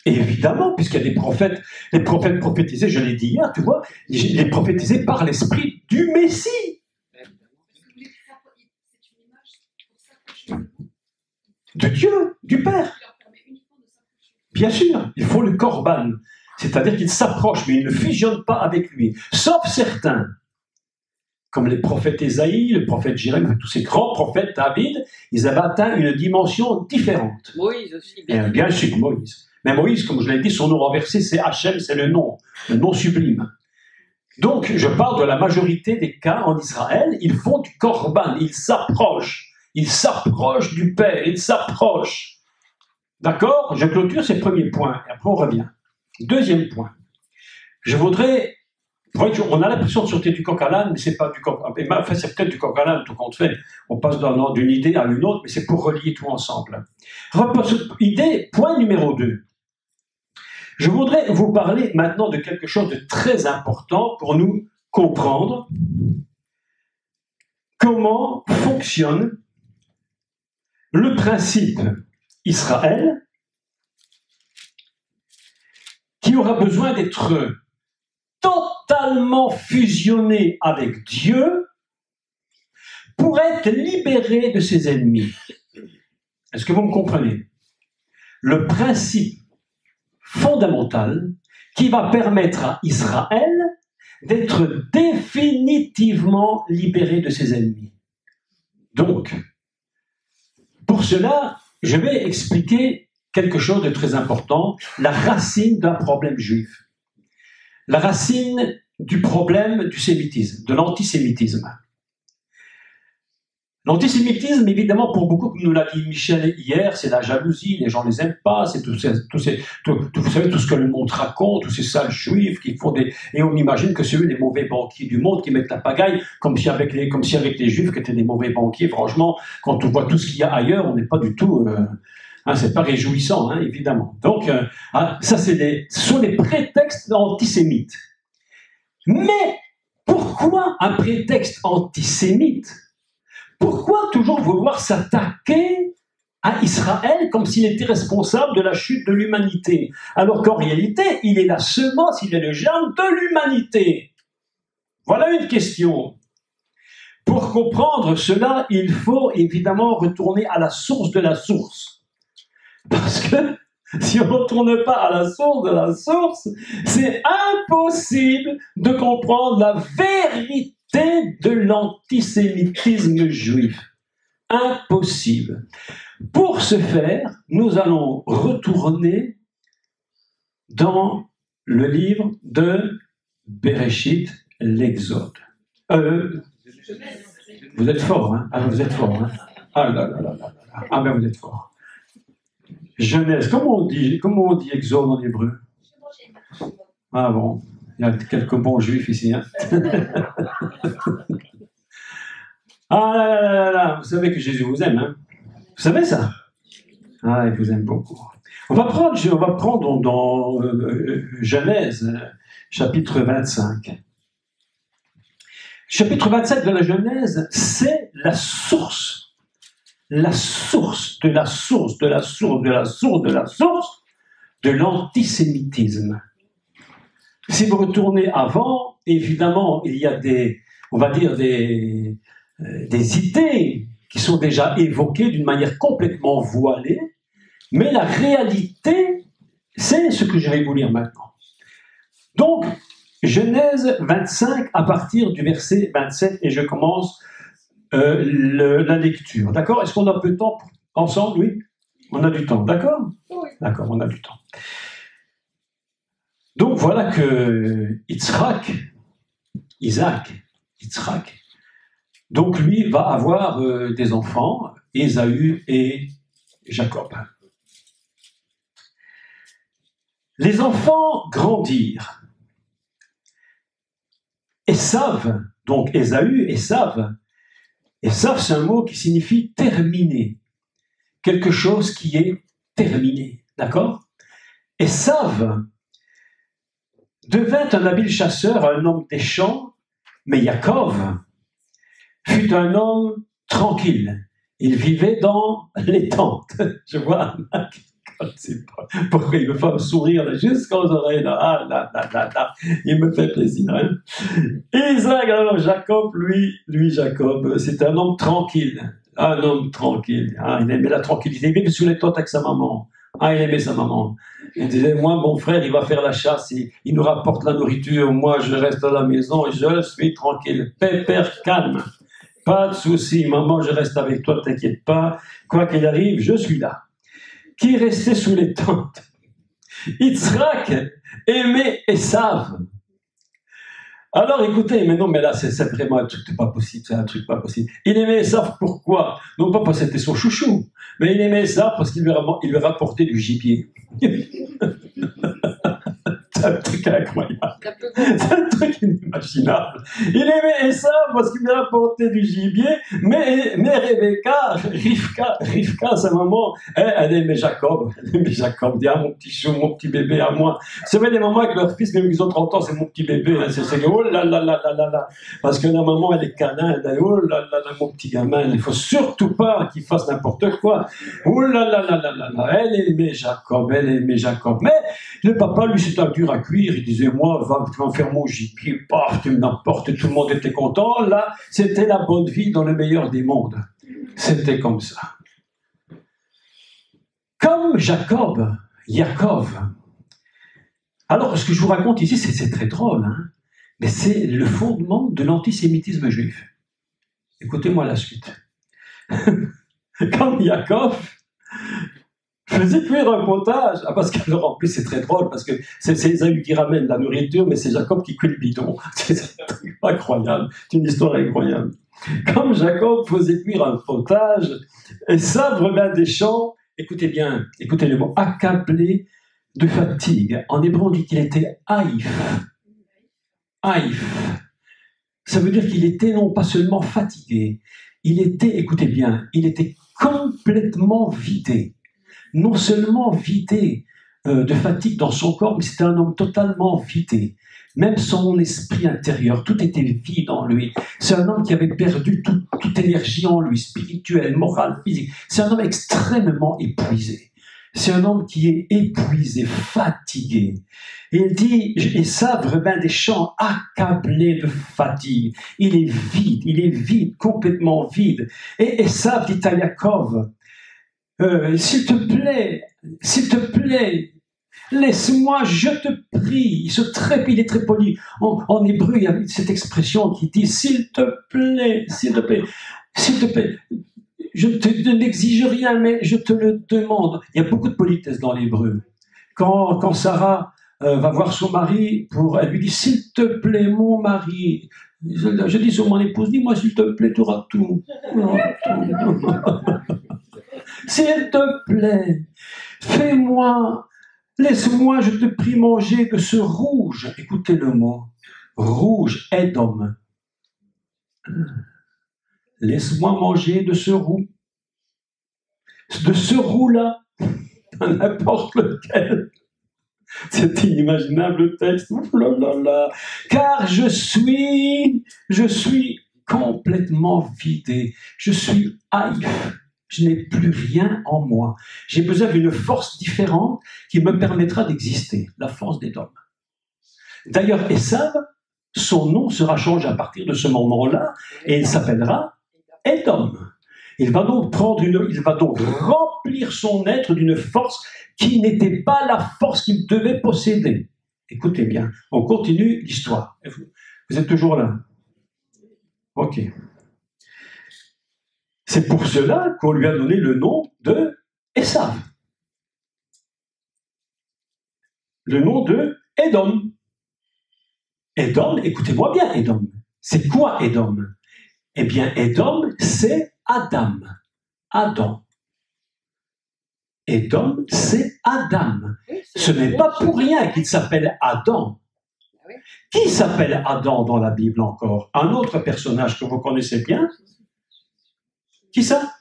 Évidemment, puisqu'il y a des prophètes, les prophètes prophétisés, je l'ai dit hier, tu vois, les prophétisés par l'esprit du Messie. De Dieu, du Père. Bien sûr, il faut le korban. C'est-à-dire qu'il s'approche, mais il ne fusionne pas avec lui. Sauf certains, comme les prophètes Ésaïe, le prophète Jérémie, tous ces grands prophètes, David, ils avaient atteint une dimension différente. Moïse aussi. Bien sûr, Moïse. Mais Moïse, comme je l'ai dit, son nom renversé, c'est Hachem, c'est le nom sublime. Donc, je parle de la majorité des cas en Israël, ils font du korban, ils s'approchent du Père, ils s'approchent. D'accord? Je clôture ces premiers points, et après on revient. Deuxième point. Je voudrais... On a l'impression de sauter du coq à l'âne, mais c'est pas du coq. Enfin, c'est peut-être du coq à l'âne, tout compte fait. On passe d'une idée à une autre, mais c'est pour relier tout ensemble. Idée, point numéro 2. Je voudrais vous parler maintenant de quelque chose de très important pour nous comprendre comment fonctionne le principe Israël, qui aura besoin d'être totalement fusionné avec Dieu pour être libéré de ses ennemis. Est-ce que vous me comprenez? Le principe fondamental qui va permettre à Israël d'être définitivement libéré de ses ennemis. Donc, pour cela, je vais expliquer quelque chose de très important, la racine d'un problème juif. La racine du problème du sémitisme, de l'antisémitisme. L'antisémitisme, évidemment, pour beaucoup, comme nous l'a dit Michel hier, c'est la jalousie, les gens ne les aiment pas, c'est vous savez, tout ce que le monde raconte, tous ces sales juifs qui font des... Et on imagine que c'est eux les mauvais banquiers du monde qui mettent la pagaille, comme si avec les juifs qui étaient des mauvais banquiers, franchement, quand on voit tout ce qu'il y a ailleurs, on n'est pas du tout... c'est pas réjouissant, évidemment. Donc, ça, ce sont des prétextes antisémites. Mais pourquoi un prétexte antisémite? Pourquoi toujours vouloir s'attaquer à Israël comme s'il était responsable de la chute de l'humanité, alors qu'en réalité, il est la semence, il est le germe de l'humanité? Voilà une question. Pour comprendre cela, il faut évidemment retourner à la source de la source. Parce que si on ne retourne pas à la source, c'est impossible de comprendre la vérité de l'antisémitisme juif. Impossible. Pour ce faire, nous allons retourner dans le livre de Bereshit, l'Exode. Vous êtes fort, hein? Ah, vous êtes fort, hein? Ah là là là là là. Ah ben vous êtes fort. Genèse, comment on dit Exode en hébreu? Ah bon, il y a quelques bons juifs ici. Hein. Ah là là là là, vous savez que Jésus vous aime, hein? Vous savez ça? Ah, il vous aime beaucoup. On va prendre dans Genèse, chapitre 25. Chapitre 25 de la Genèse, c'est la source de l'antisémitisme. Si vous retournez avant, évidemment, il y a des idées qui sont déjà évoquées d'une manière complètement voilée, mais la réalité, c'est ce que je vais vous lire maintenant. Donc, Genèse 25, à partir du verset 27, et je commence la lecture. D'accord? Est-ce qu'on a un peu de temps ensemble? Oui? On a du temps, d'accord? Oui. D'accord, on a du temps. Donc voilà que Isaac, donc lui va avoir des enfants, Ésaü et Jacob. Les enfants grandirent. Esav, donc Ésaü, Esav, c'est un mot qui signifie terminer. Quelque chose qui est terminé. D'accord? Esav devint un habile chasseur, un homme des champs, mais Yaakov fut un homme tranquille. Il vivait dans les tentes. Je vois, pourquoi il me fait un sourire jusqu'aux oreilles. Là. Ah, là. Il me fait plaisir. Hein? Isaac, alors Jacob, Jacob, c'est un homme tranquille. Un homme tranquille. Ah, il aimait la tranquillité. Il vivait sous les tentes avec sa maman. Ah, il aimait sa maman. Il disait, moi, mon frère, il va faire la chasse, il nous rapporte la nourriture, moi, je reste à la maison, je suis tranquille, pépère, calme, pas de souci, maman, je reste avec toi, t'inquiète pas, quoi qu'il arrive, je suis là. Qui restait sous les tentes? Yitzhak aimait Esav. Alors écoutez, mais non, mais là, c'est vraiment un truc pas possible, c'est un truc pas possible. Il aimait Esav, pourquoi? Non pas parce que c'était son chouchou, mais il aimait Esav parce qu'il lui rapportait du gibier. C'est un truc incroyable. C'est un peu gros. C'est un truc inimaginable. Il aimait Esav parce qu'il lui a apporté du gibier, mais Rebecca, Rivka, sa maman, elle aimait Jacob. Elle aimait Jacob. Dit, ah, mon petit chou, mon petit bébé à moi. C'est vrai, les mamans avec leur fils, même ils ont 30 ans, c'est mon petit bébé. Hein. C'est oh là là là là là là. Parce que la maman, elle est câlin. Elle dit, oh là là là, mon petit gamin. Il ne faut surtout pas qu'il fasse n'importe quoi. Oh là là là là là là. Elle aimait Jacob, mais le papa, lui, c'était un dur à cuire. Il disait, moi, tu vas me faire mon gibier, paf, tu m'emportes, tout le monde était content. Là, c'était la bonne vie dans le meilleur des mondes. C'était comme ça. Comme Yaakov. Alors, ce que je vous raconte ici, c'est très drôle, hein, mais c'est le fondement de l'antisémitisme juif. Écoutez-moi la suite. Comme Yaakov faisait cuire un potage. Ah, parce que, en plus, c'est très drôle, parce que c'est Ésaü qui ramène la nourriture, mais c'est Jacob qui cuit le bidon. C'est incroyable. C'est une histoire incroyable. Comme Jacob faisait cuire un potage, Ésav revint des champs, écoutez bien, écoutez le mot, accablé de fatigue. En hébreu, on dit qu'il était haïf. Haïf. Ça veut dire qu'il était non pas seulement fatigué, il était, écoutez bien, il était complètement vidé. Non seulement vidé de fatigue dans son corps, mais c'était un homme totalement vidé. Même son esprit intérieur, tout était vide en lui. C'est un homme qui avait perdu toute énergie en lui, spirituelle, morale, physique. C'est un homme extrêmement épuisé. C'est un homme qui est épuisé, fatigué. Et il dit, Esav revint des champs accablé de fatigue. Il est vide, complètement vide. Et Esav dit à Yaakov, s'il te plaît, laisse-moi, je te prie. Il est très poli. En hébreu, il y a cette expression qui dit, s'il te plaît, je n'exige rien, mais je te le demande. Il y a beaucoup de politesse dans l'hébreu. Quand Sarah va voir son mari, elle lui dit, s'il te plaît, mon mari. Je dis sur mon épouse, dis-moi, s'il te plaît, tu auras tout. S'il te plaît, laisse-moi, je te prie, manger de ce rouge. Écoutez le mot. Rouge, Edom. Laisse-moi manger de ce roux. De ce roux-là. N'importe lequel. C'est inimaginable le texte. Ouh là là là. Car je suis complètement vidé. Je suis haïf. Je n'ai plus rien en moi. J'ai besoin d'une force différente qui me permettra d'exister. La force des hommes. D'ailleurs, Esav, son nom sera changé à partir de ce moment-là et il s'appellera Edom. Il va donc remplir son être d'une force qui n'était pas la force qu'il devait posséder. Écoutez bien, on continue l'histoire. Vous êtes toujours là? Ok. C'est pour cela qu'on lui a donné le nom de Esav. Le nom de Edom. Edom, écoutez-moi bien, Edom. C'est quoi Edom? Eh bien, Edom, c'est Adam. Adam. Edom, c'est Adam. Oui, Ce n'est pas pour rien qu'il s'appelle Adam. Oui. Qui s'appelle Adam dans la Bible encore? Un autre personnage que vous connaissez bien? Qui ça?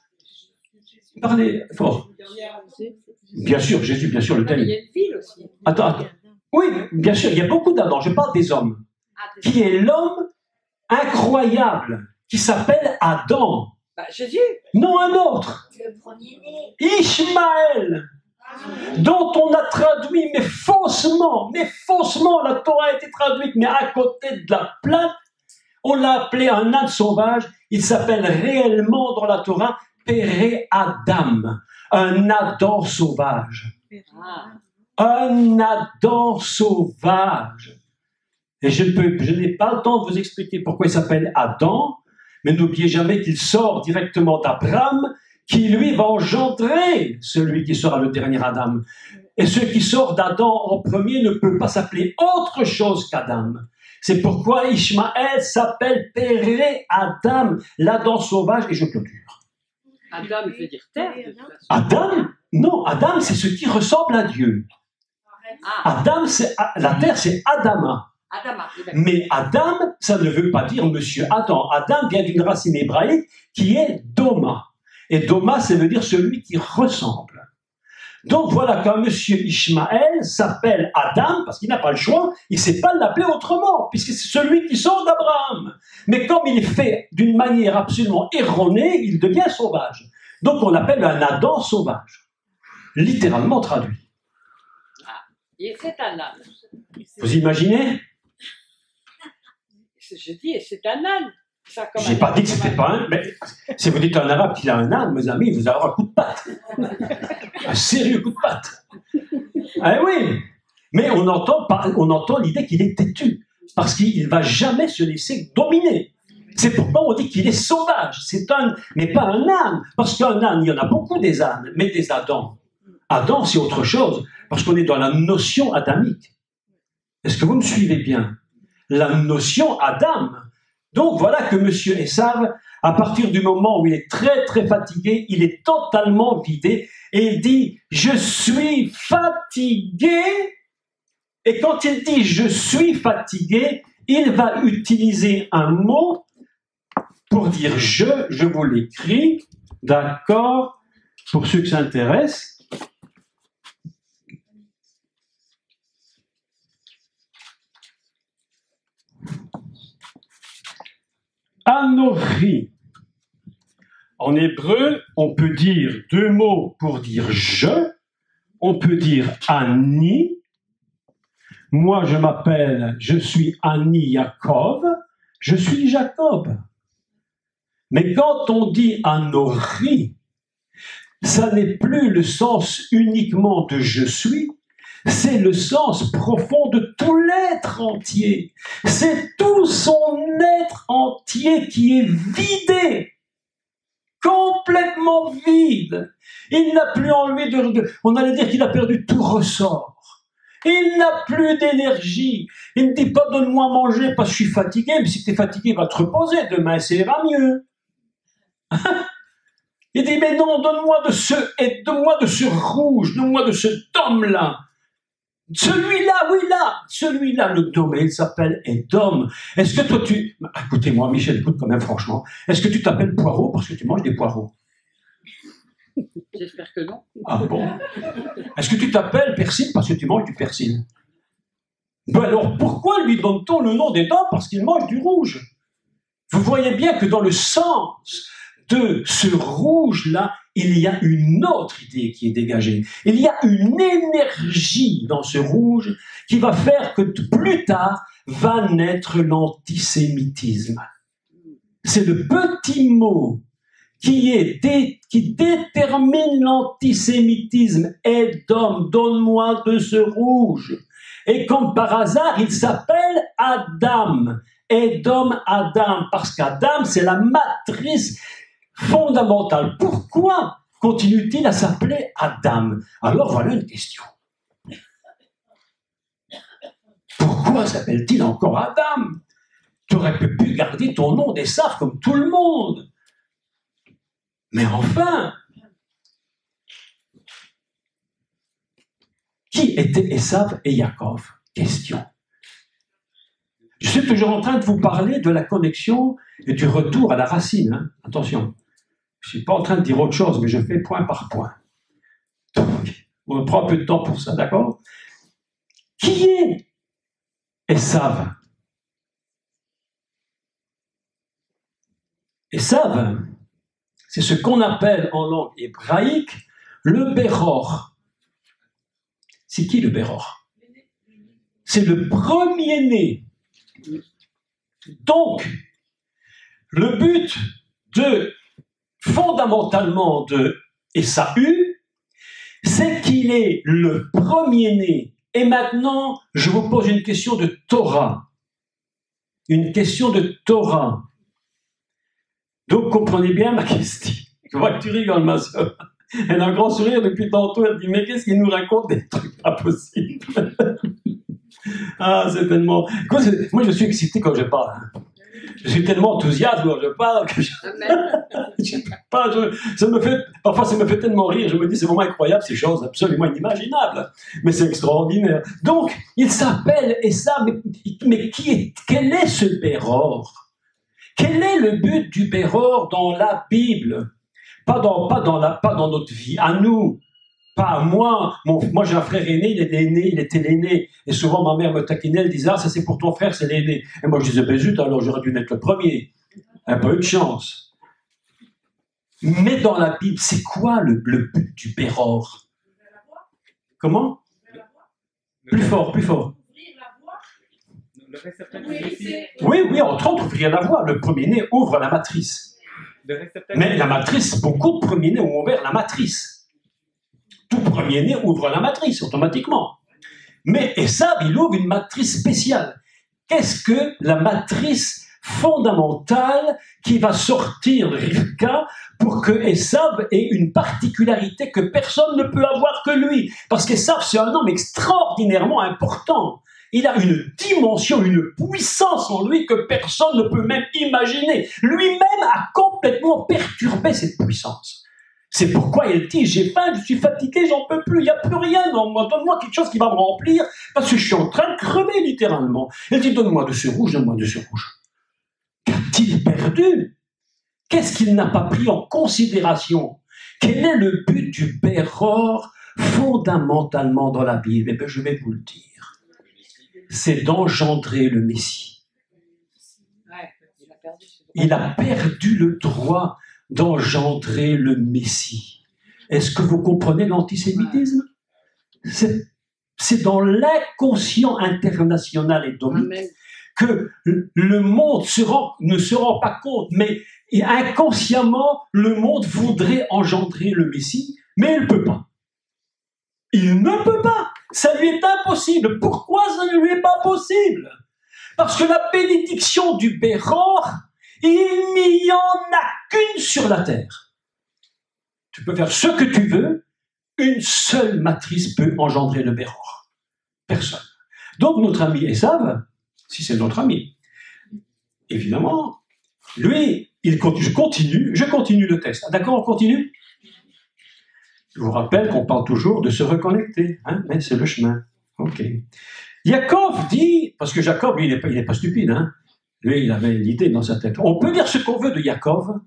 Parlez fort. Bien sûr, Jésus, bien sûr, le thème. Il y a une ville aussi. Attends. Oui, bien sûr, il y a beaucoup d'Adam. Je parle des hommes. Qui est l'homme incroyable, qui s'appelle Adam. Bah, Jésus. Non, un autre. Le premier-né. Ishmaël, dont on a traduit, mais faussement, la Torah a été traduite, mais à côté de la plaque, on l'a appelé un âne sauvage. Il s'appelle réellement dans la Torah Péré Adam, un Adam sauvage. Un Adam sauvage. Et je n'ai pas le temps de vous expliquer pourquoi il s'appelle Adam, mais n'oubliez jamais qu'il sort directement d'Abraham, qui lui va engendrer celui qui sera le dernier Adam. Et ce qui sort d'Adam en premier ne peut pas s'appeler autre chose qu'Adam. C'est pourquoi Ishmaël s'appelle Péré Adam, l'Adam sauvage, et je clôture. Adam veut dire terre, de toute façon. Adam? Non, Adam, c'est ce qui ressemble à Dieu. Ah, Adam, la terre, c'est Adama. Adama. Oui, d'accord. Mais Adam, ça ne veut pas dire monsieur Adam. Adam vient d'une racine hébraïque qui est Doma. Et Doma, ça veut dire celui qui ressemble. Donc voilà qu'un monsieur Ishmaël s'appelle Adam, parce qu'il n'a pas le choix, il ne sait pas l'appeler autrement, puisque c'est celui qui sort d'Abraham. Mais comme il est fait d'une manière absolument erronée, il devient sauvage. Donc on l'appelle un Adam sauvage. Littéralement traduit. Et c'est un âne. Vous imaginez? Je dis, et c'est un âne. Ça, comme J'ai un pas âne, dit que comme c'était un- pas un... Mais si vous dites à un arabe qu'il a un âne, mes amis, vous avez un coup de patte. Un sérieux coup de patte. Ah oui. Mais on entend l'idée qu'il est têtu. Parce qu'il ne va jamais se laisser dominer. C'est pourquoi on dit qu'il est sauvage. C'est un, mais pas un âne. Parce qu'un âne, il y en a beaucoup des ânes, mais des Adams. Adam, c'est autre chose. Parce qu'on est dans la notion adamique. Est-ce que vous me suivez bien? La notion Adam. Donc voilà que M. Esav, à partir du moment où il est très très fatigué, il est totalement vidé et il dit « Je suis fatigué ». Et quand il dit « Je suis fatigué », il va utiliser un mot pour dire « je vous l'écris, d'accord, pour ceux qui s'intéressent. Anochi. En hébreu, on peut dire deux mots pour dire je. On peut dire Ani. Moi, je suis Ani Yaakov. Je suis Jacob. Mais quand on dit Anochi, ça n'est plus le sens uniquement de je suis, c'est le sens profond de tout l'être entier. C'est tout son être entier qui est vidé, complètement vide. Il n'a plus en lui on allait dire qu'il a perdu tout ressort. Il n'a plus d'énergie. Il ne dit pas donne-moi à manger parce que je suis fatigué, mais si tu es fatigué, va te reposer, demain ça ira mieux. Il dit mais non, donne-moi de ce rouge, donne-moi de cet homme-là. Celui-là, oui, là, celui-là, le dôme, il s'appelle Edom. Est-ce que toi tu... Écoutez-moi, Michel, écoute quand même franchement. Est-ce que tu t'appelles poireau parce que tu manges des poireaux? J'espère que non. Ah bon? Est-ce que tu t'appelles persil parce que tu manges du persil? Ben alors, pourquoi lui donne-t-on le nom d'Edom? Parce qu'il mange du rouge. Vous voyez bien que dans le sens de ce rouge-là, il y a une autre idée qui est dégagée. Il y a une énergie dans ce rouge qui va faire que plus tard va naître l'antisémitisme. C'est le petit mot qui détermine l'antisémitisme. Edom, donne-moi de ce rouge. Et comme par hasard, il s'appelle Adam. Edom, Adam, parce qu'Adam, c'est la matrice fondamentale. Pourquoi continue-t-il à s'appeler Adam? Alors voilà une question. Pourquoi s'appelle-t-il encore Adam? Tu aurais pu garder ton nom d'Esav comme tout le monde. Mais enfin, qui étaient Esav et Yaakov? Question. Je suis toujours en train de vous parler de la connexion et du retour à la racine. Hein. Attention. Je ne suis pas en train de dire autre chose, mais je fais point par point. Donc, on prend un peu de temps pour ça, d'accord? Qui est Esav? Esav, c'est ce qu'on appelle en langue hébraïque le Béror. C'est qui le Béror? C'est le premier-né. Donc, le but fondamentalement de Ésaü, c'est qu'il est le premier-né. Et maintenant, je vous pose une question de Torah. Une question de Torah. Donc, comprenez bien ma question. Je vois que tu rigoles, ma soeur. Elle a un grand sourire depuis tantôt. Elle dit, mais qu'est-ce qu'il nous raconte des trucs pas possibles? Ah, c'est tellement... Moi, je suis excité quand je parle. Hein. Je suis tellement enthousiaste quand je parle que Amen. parfois ça me fait tellement rire, je me dis c'est vraiment incroyable ces choses absolument inimaginables, mais c'est extraordinaire. Donc, il s'appelle Esav, mais quel est ce Béror? Quel est le but du Béror dans la Bible? Pas dans notre vie, à nous, pas à moi. Moi j'ai un frère aîné, il était l'aîné, et souvent ma mère me taquinait, elle disait « Ah, ça c'est pour ton frère, c'est l'aîné ». Et moi je disais « Ben zut, alors j'aurais dû être le premier ». Un peu de chance. Mais dans la Bible, c'est quoi le but du Béror? Comment? Plus fort, plus fort. Oui, entre autres, ouvrir la voie. Le premier-né ouvre la matrice. Mais la matrice, beaucoup de premiers-nés ont ouvert la matrice. Tout premier-né ouvre la matrice, automatiquement. Mais Esav, il ouvre une matrice spéciale. Qu'est-ce que la matrice fondamentale qui va sortir de Rivka pour que Esav ait une particularité que personne ne peut avoir que lui? Parce qu'Esav, c'est un homme extraordinairement important. Il a une dimension, une puissance en lui que personne ne peut même imaginer. Lui-même a complètement perturbé cette puissance. C'est pourquoi il dit, j'ai faim, je suis fatigué, j'en peux plus, il n'y a plus rien dans moi, donne-moi quelque chose qui va me remplir, parce que je suis en train de crever littéralement. Il dit, donne-moi de ce rouge, donne-moi de ce rouge. Qu'a-t-il perdu? Qu'est-ce qu'il n'a pas pris en considération? Quel est le but du Béror fondamentalement dans la Bible? Eh bien, je vais vous le dire. C'est d'engendrer le Messie. Il a perdu le droit d'engendrer le Messie. Est-ce que vous comprenez l'antisémitisme? C'est dans l'inconscient international et domique que le monde ne se rend pas compte, mais inconsciemment, le monde voudrait engendrer le Messie, mais il ne peut pas. Il ne peut pas. Ça lui est impossible. Pourquoi ça ne lui est pas possible? Parce que la bénédiction du Béror, il n'y en a qu'une sur la terre. Tu peux faire ce que tu veux, une seule matrice peut engendrer le Béror. Personne. Donc notre ami Esav, si c'est notre ami, évidemment, lui, je continue le texte. D'accord, on continue? Je vous rappelle qu'on parle toujours de se reconnecter, hein, mais c'est le chemin. Ok. Jacob dit, parce que Jacob, lui, il n'est pas stupide, hein. Lui, il avait l'idée dans sa tête. On peut dire ce qu'on veut de Jacob,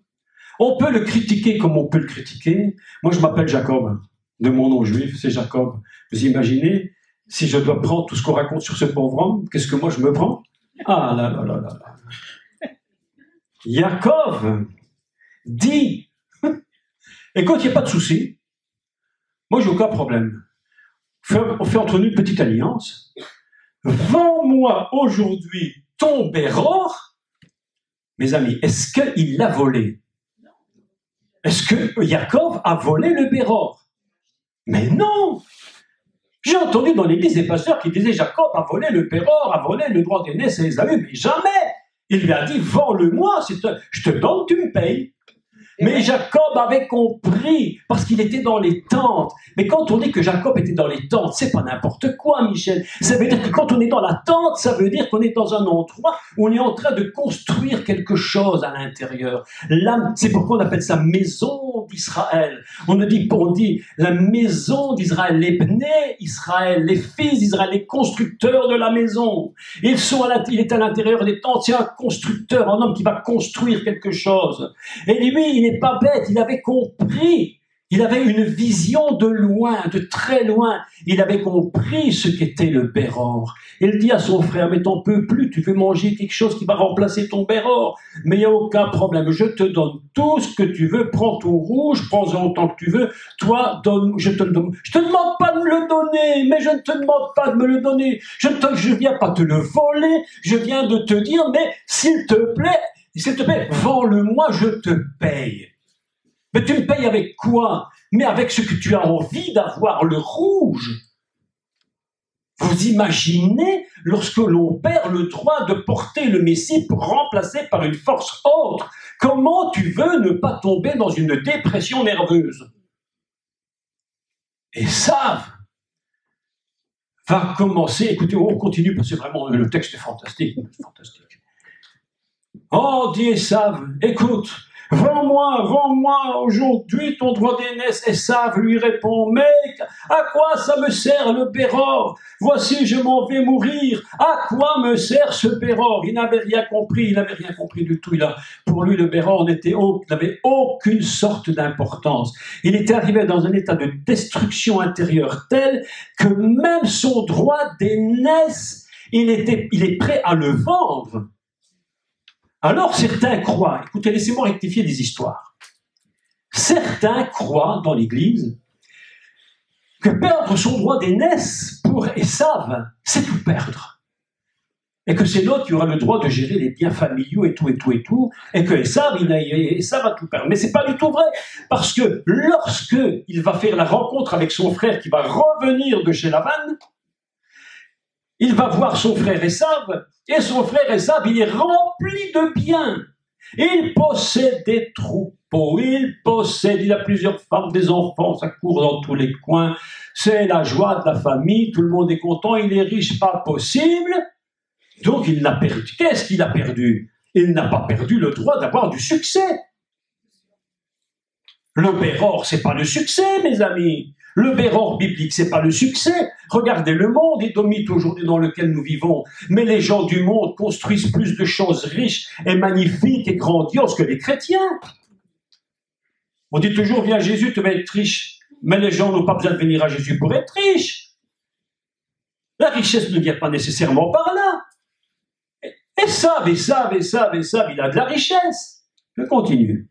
on peut le critiquer comme on peut le critiquer. Moi, je m'appelle Jacob, de mon nom juif, c'est Jacob. Vous imaginez, si je dois prendre tout ce qu'on raconte sur ce pauvre homme, qu'est-ce que moi je me prends? Ah là là là là là. Jacob dit, écoute, il n'y a pas de souci. Moi, j'ai aucun problème. On fait entre nous une petite alliance. Vends-moi aujourd'hui ton Béror. Mes amis, est-ce qu'il l'a volé? Est-ce que Jacob a volé le Béror? Mais non! J'ai entendu dans l'église des pasteurs qui disaient Jacob a volé le Béror, a volé le droit d'aînesse et Ésaü, mais jamais! Il lui a dit, vends-le-moi, je te donne, tu me payes. Mais Jacob avait compris, parce qu'il était dans les tentes. Mais quand on dit que Jacob était dans les tentes, c'est pas n'importe quoi, Michel. Ça veut dire que quand on est dans la tente, ça veut dire qu'on est dans un endroit où on est en train de construire quelque chose à l'intérieur. Là, c'est pourquoi on appelle ça maison d'Israël. On dit la maison d'Israël, les Bnei Israël, les fils d'Israël, les constructeurs de la maison. Il est à l'intérieur des tentes, c'est un constructeur, un homme qui va construire quelque chose. Et lui, il n'est pas bête, il avait compris, il avait une vision de loin, de très loin, il avait compris ce qu'était le Béror. Il dit à son frère, mais t'en peux plus, tu veux manger quelque chose qui va remplacer ton Béror, mais il n'y a aucun problème, je te donne tout ce que tu veux, prends ton rouge, prends-en autant que tu veux, toi, je te le donne. Je te demande pas de me le donner, mais je ne te demande pas de me le donner, je viens pas te le voler, je viens de te dire, mais s'il te plaît, vends-le-moi, je te paye. Mais tu me payes avec quoi? Mais avec ce que tu as envie d'avoir, le rouge. Vous imaginez lorsque l'on perd le droit de porter le Messie pour remplacer par une force autre, comment tu veux ne pas tomber dans une dépression nerveuse? Et ça va commencer, écoutez, on continue parce que vraiment le texte est fantastique. Oh, dit Esav, écoute, vends-moi aujourd'hui ton droit d'aînesse. Esav lui répond, mais à quoi ça me sert le Béror? Voici, je m'en vais mourir. À quoi me sert ce Béror? Il n'avait rien compris du tout. Pour lui, le Béror n'avait aucune sorte d'importance. Il était arrivé dans un état de destruction intérieure tel que même son droit d'aînesse, il est prêt à le vendre. Alors certains croient, écoutez, laissez-moi rectifier des histoires. Certains croient dans l'Église que perdre son droit d'aînesse pour Esav, c'est tout perdre. Et que c'est l'autre qui aura le droit de gérer les biens familiaux et tout, et que Esav va tout perdre. Mais c'est pas du tout vrai, parce que lorsque il va faire la rencontre avec son frère qui va revenir de chez Laban, il va voir son frère Esav, et son frère Esav, il est rempli de biens. Il possède des troupeaux, il a plusieurs femmes, des enfants, ça court dans tous les coins. C'est la joie de la famille, tout le monde est content, il est riche, pas possible. Donc il n'a perdu. Qu'est-ce qu'il a perdu? Il n'a pas perdu le droit d'avoir du succès. Le Béror, c'est pas le succès, mes amis. Le Béror biblique, c'est pas le succès. Regardez le monde édomite aujourd'hui dans lequel nous vivons. Mais les gens du monde construisent plus de choses riches et magnifiques et grandioses que les chrétiens. On dit toujours, viens Jésus, tu vas être riche. Mais les gens n'ont pas besoin de venir à Jésus pour être riches. La richesse ne vient pas nécessairement par là. Esav, il a de la richesse. Je continue.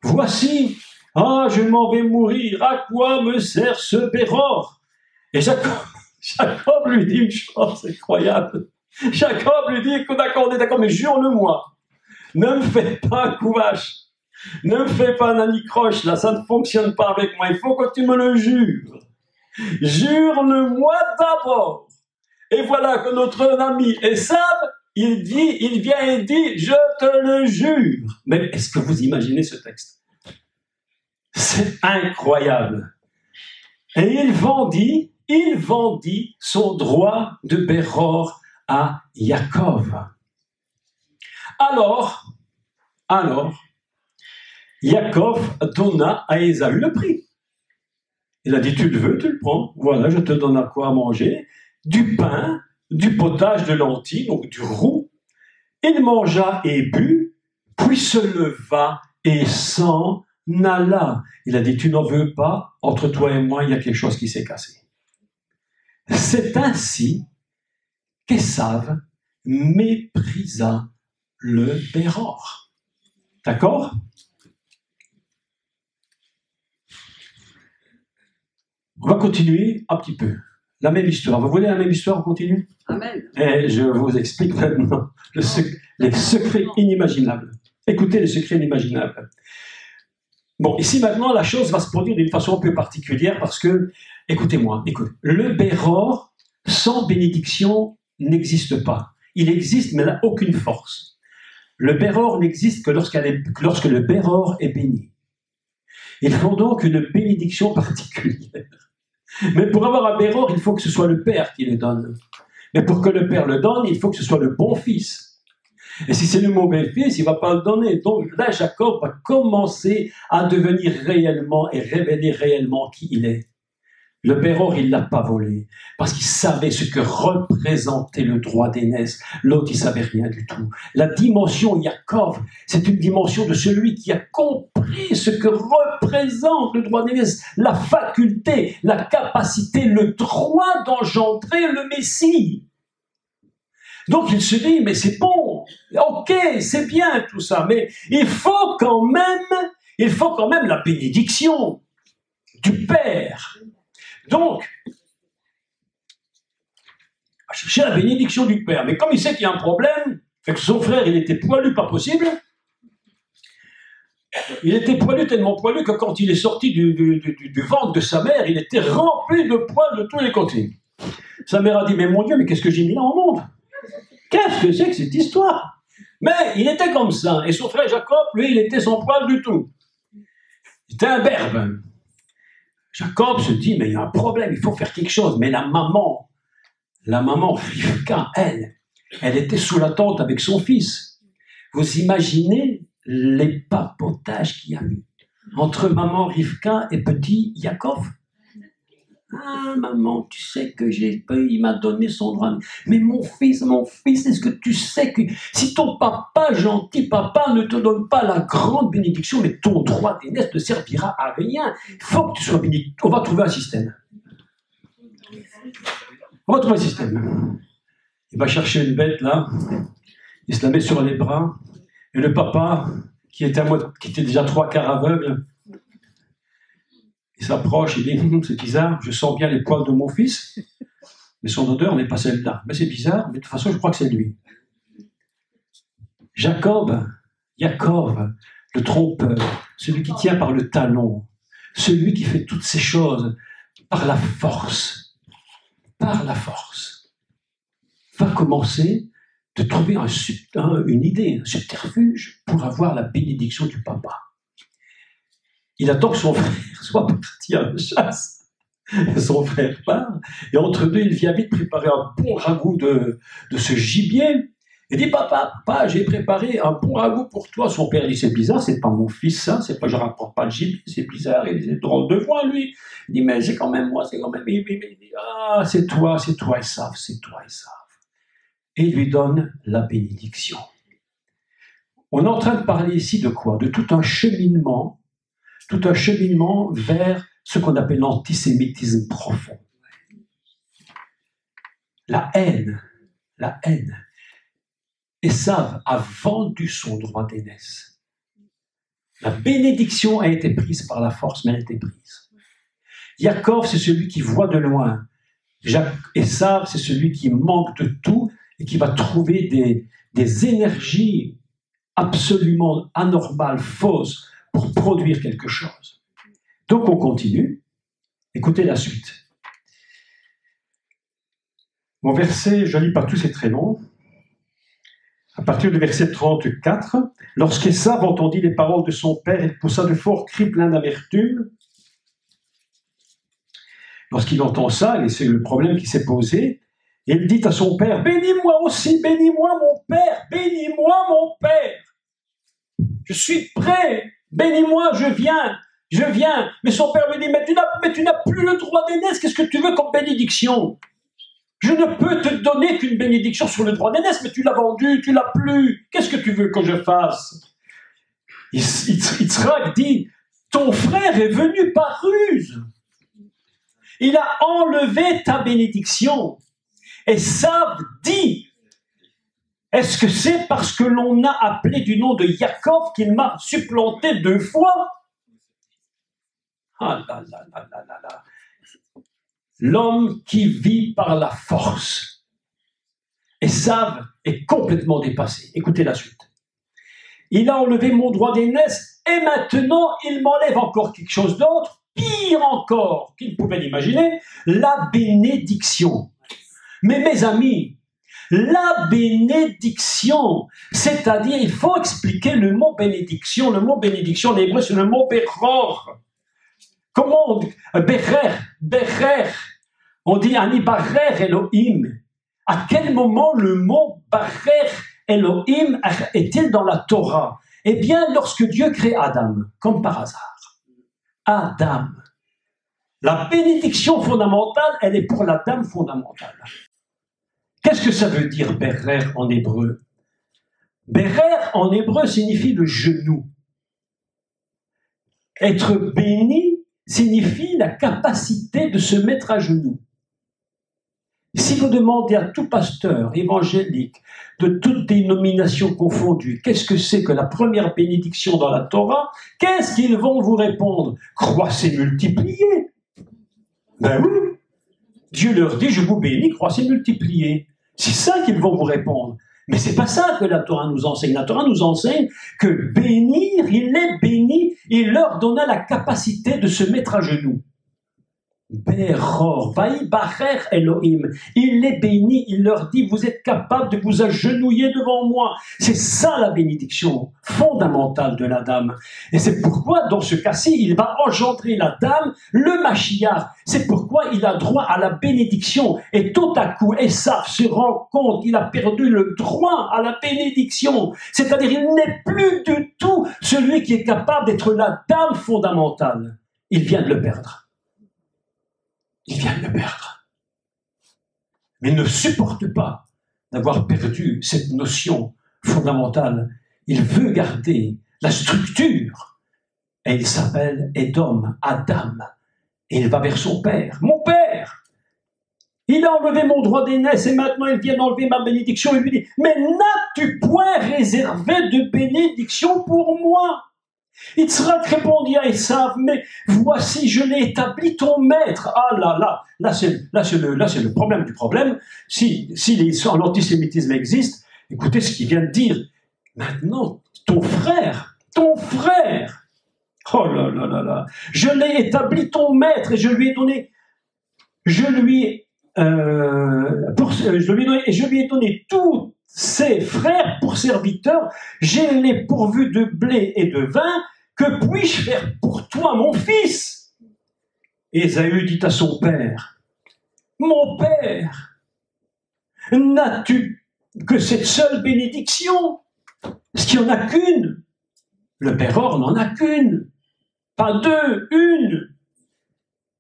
Voici, je m'en vais mourir, à quoi me sert ce Béror? Et Jacob lui dit une chose incroyable. Jacob lui dit, d'accord, on est d'accord, mais jure-le-moi. Ne me fais pas un coup vache. Ne me fais pas un anicroche, là, ça ne fonctionne pas avec moi. Il faut que tu me le jures. Jure-le-moi d'abord. Et voilà que notre ami Esav, il vient et dit, je te le jure. Mais est-ce que vous imaginez ce texte? C'est incroyable. Et il vendit son droit de Béror à Yaakov. Alors, Yaakov donna à Ésaü le prix. Il a dit, tu le veux, tu le prends. Voilà, je te donne à quoi manger. Du pain, du potage de lentilles, donc du roux. Il mangea et but, puis se leva et s'en alla. Il a dit, tu n'en veux pas, entre toi et moi, il y a quelque chose qui s'est cassé. C'est ainsi qu'Ésav méprisa le Béror. D'accord? On va continuer un petit peu. La même histoire. Vous voulez la même histoire? On continue? Amen. Et je vous explique maintenant les secrets inimaginables. Écoutez les secrets inimaginables. Bon, ici maintenant, la chose va se produire d'une façon un peu particulière parce que, écoutez-moi, le Béror, sans bénédiction, n'existe pas. Il existe, mais n'a aucune force. Le Béror n'existe que lorsque le Béror est béni. Il faut donc une bénédiction particulière. Mais pour avoir un Béror, il faut que ce soit le Père qui le donne. Mais pour que le Père le donne, il faut que ce soit le bon fils. Et si c'est le mauvais fils, il ne va pas le donner. Donc là, Jacob va commencer à devenir réellement et révéler réellement qui il est. Le Béror, il ne l'a pas volé, parce qu'il savait ce que représentait le droit d'aînesse. L'autre, il ne savait rien du tout. La dimension Yaakov, c'est une dimension de celui qui a compris ce que représente le droit d'aînesse, la faculté, la capacité, le droit d'engendrer le Messie. Donc il se dit, mais c'est bon, ok, c'est bien tout ça, mais il faut quand même la bénédiction du Père. Donc, à chercher la bénédiction du Père. Mais comme il sait qu'il y a un problème, fait que son frère, il était poilu, pas possible. Il était poilu, tellement poilu que quand il est sorti du ventre de sa mère, il était rempli de poils de tous les côtés. Sa mère a dit, mais mon Dieu, mais qu'est-ce que j'ai mis là au monde? Qu'est-ce que c'est que cette histoire? Mais il était comme ça. Et son frère Jacob, lui, il était sans poil du tout. Il était un berbe. Jacob se dit, mais il y a un problème, il faut faire quelque chose. Mais la maman, Rivka, elle était sous la tente avec son fils. Vous imaginez les papotages qu'il y a eu entre maman Rivka et petit Yaakov? Ah, maman, tu sais que il m'a donné son droit. Mais mon fils, est-ce que tu sais que si ton papa, gentil papa, ne te donne pas la grande bénédiction, mais ton droit d'aînesse ne servira à rien. Il faut que tu sois béni. On va trouver un système. On va trouver un système. Il va chercher une bête, là. Il se la met sur les bras. Et le papa, qui était déjà 3/4 aveugle, il s'approche, il dit « C'est bizarre, je sens bien les poils de mon fils, mais son odeur n'est pas celle-là. Mais c'est bizarre, mais de toute façon, je crois que c'est lui. » Yaakov, le trompeur, celui qui tient par le talon, celui qui fait toutes ces choses par la force, va commencer de trouver une idée, un subterfuge pour avoir la bénédiction du papa. Il attend que son frère soit parti à la chasse. Son frère part, et entre deux, il vient vite préparer un bon ragoût de ce gibier. Il dit, papa, j'ai préparé un bon ragoût pour toi. Son père dit, c'est bizarre, c'est pas mon fils, ça, c'est pas, je rapporte pas le gibier, c'est bizarre, il est drôle de voix, lui. Il dit, mais c'est quand même moi, c'est quand même... Il dit, ah, c'est toi, Esav, c'est toi, Esav. Et il lui donne la bénédiction. On est en train de parler ici de quoi? De tout un cheminement vers ce qu'on appelle l'antisémitisme profond. La haine. Esav a vendu son droit d'aînesse. La bénédiction a été prise par la force, mais elle a été prise. Yaakov, c'est celui qui voit de loin. Esav, c'est celui qui manque de tout et qui va trouver des énergies absolument anormales, fausses, pour produire quelque chose. Donc on continue. Écoutez la suite. Mon verset, je ne lis pas tout, c'est très long. À partir du verset 34, lorsqu'Esav entendit les paroles de son père, il poussa de forts cris pleins d'amertume. Lorsqu'il entend ça, et c'est le problème qui s'est posé, il dit à son père, bénis-moi aussi, bénis-moi mon père, bénis-moi mon père. Je suis prêt. Bénis-moi, je viens. Mais son père me dit, mais tu n'as plus le droit d'aînesse, qu'est-ce que tu veux comme bénédiction? Je ne peux te donner qu'une bénédiction sur le droit d'aînesse, mais tu l'as vendu, tu l'as plus. Qu'est-ce que tu veux que je fasse? Yitzhak dit, ton frère est venu par ruse. Il a enlevé ta bénédiction. Et Esav dit, est-ce que c'est parce que l'on a appelé du nom de Yaakov qu'il m'a supplanté 2 fois? Ah là là là là là là. L'homme qui vit par la force. Esav est complètement dépassé. Écoutez la suite. Il a enlevé mon droit d'aînesse et maintenant il m'enlève encore quelque chose d'autre, pire encore qu'il pouvait l'imaginer, la bénédiction. Mais mes amis, la bénédiction, c'est-à-dire, il faut expliquer le mot bénédiction. Le mot bénédiction, en hébreu, c'est le mot beror. Comment on dit? Berer. On dit ani barer Elohim. À quel moment le mot barer Elohim est-il dans la Torah? Eh bien, lorsque Dieu crée Adam, comme par hasard. Adam. La bénédiction fondamentale, elle est pour la dame fondamentale. Qu'est-ce que ça veut dire, Berer, en hébreu? Berer, en hébreu, signifie le genou. Être béni signifie la capacité de se mettre à genoux. Si vous demandez à tout pasteur évangélique, de toutes dénominations confondues, qu'est-ce que c'est que la première bénédiction dans la Torah, qu'est-ce qu'ils vont vous répondre? Croissez, multipliez. Ben oui. Dieu leur dit, je vous bénis, croissez, multipliez. C'est ça qu'ils vont vous répondre. Mais c'est pas ça que la Torah nous enseigne. La Torah nous enseigne que bénir, il les bénit, il leur donna la capacité de se mettre à genoux. Beror, Vaïbarer Elohim. Il les bénit, il leur dit, vous êtes capables de vous agenouiller devant moi. C'est ça la bénédiction fondamentale de la dame. Et c'est pourquoi, dans ce cas-ci, il va engendrer la dame, le Mashiach. C'est pourquoi il a droit à la bénédiction. Et tout à coup, Esav se rend compte qu'il a perdu le droit à la bénédiction. C'est-à-dire, il n'est plus du tout celui qui est capable d'être la dame fondamentale. Il vient de le perdre. Il vient de le perdre. Mais il ne supporte pas d'avoir perdu cette notion fondamentale. Il veut garder la structure. Et il s'appelle Edom, Adam. Et il va vers son père. Mon père! Il a enlevé mon droit d'aînesse et maintenant il vient d'enlever ma bénédiction. Il lui dit, mais n'as-tu point réservé de bénédiction pour moi? Yitzhak répondit à Esav, mais voici, je l'ai établi ton maître. Ah là c'est le problème du problème. Si l'antisémitisme existe, écoutez ce qu'il vient de dire. Maintenant, ton frère, oh là, je l'ai établi ton maître et je lui ai donné tous ses frères pour serviteurs, je l'ai pourvu de blé et de vin, que puis-je faire pour toi, mon fils? Ésaü dit à son père, mon père, n'as-tu que cette seule bénédiction? Est-ce qu'il n'y en a qu'une? Le Péror n'en a qu'une, pas deux, une.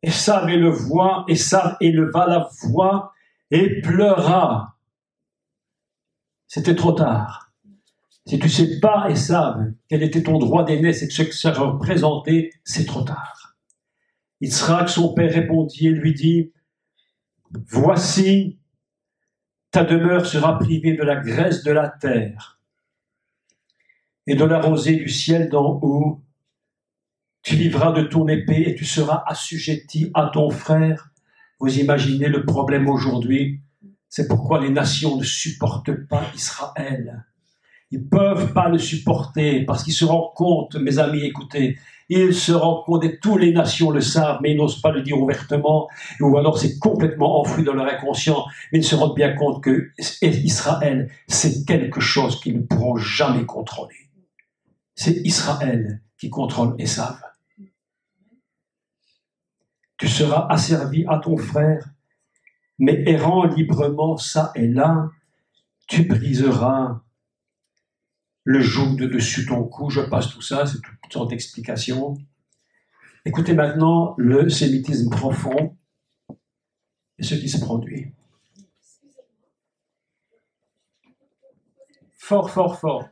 Esav éleva la voix et pleura. C'était trop tard. Si tu ne sais pas, Esav, quel était ton droit d'aînesse et ce que ça représentait, c'est trop tard. Yitzhak, son père, répondit et lui dit, « Voici, ta demeure sera privée de la graisse de la terre et de la rosée du ciel d'en haut. Tu vivras de ton épée et tu seras assujetti à ton frère. » Vous imaginez le problème aujourd'hui? C'est pourquoi les nations ne supportent pas Israël. Ils ne peuvent pas le supporter parce qu'ils se rendent compte, mes amis, écoutez, ils se rendent compte, et toutes les nations le savent, mais ils n'osent pas le dire ouvertement, ou alors c'est complètement enfoui dans leur inconscient, mais ils se rendent bien compte que Israël, c'est quelque chose qu'ils ne pourront jamais contrôler. C'est Israël qui contrôle Esav. Tu seras asservi à ton frère, mais errant librement ça et là, tu briseras le joug de dessus ton cou. Je passe tout ça, c'est toutes sortes d'explications. Écoutez maintenant le sémitisme profond et ce qui se produit. Fort, fort, fort.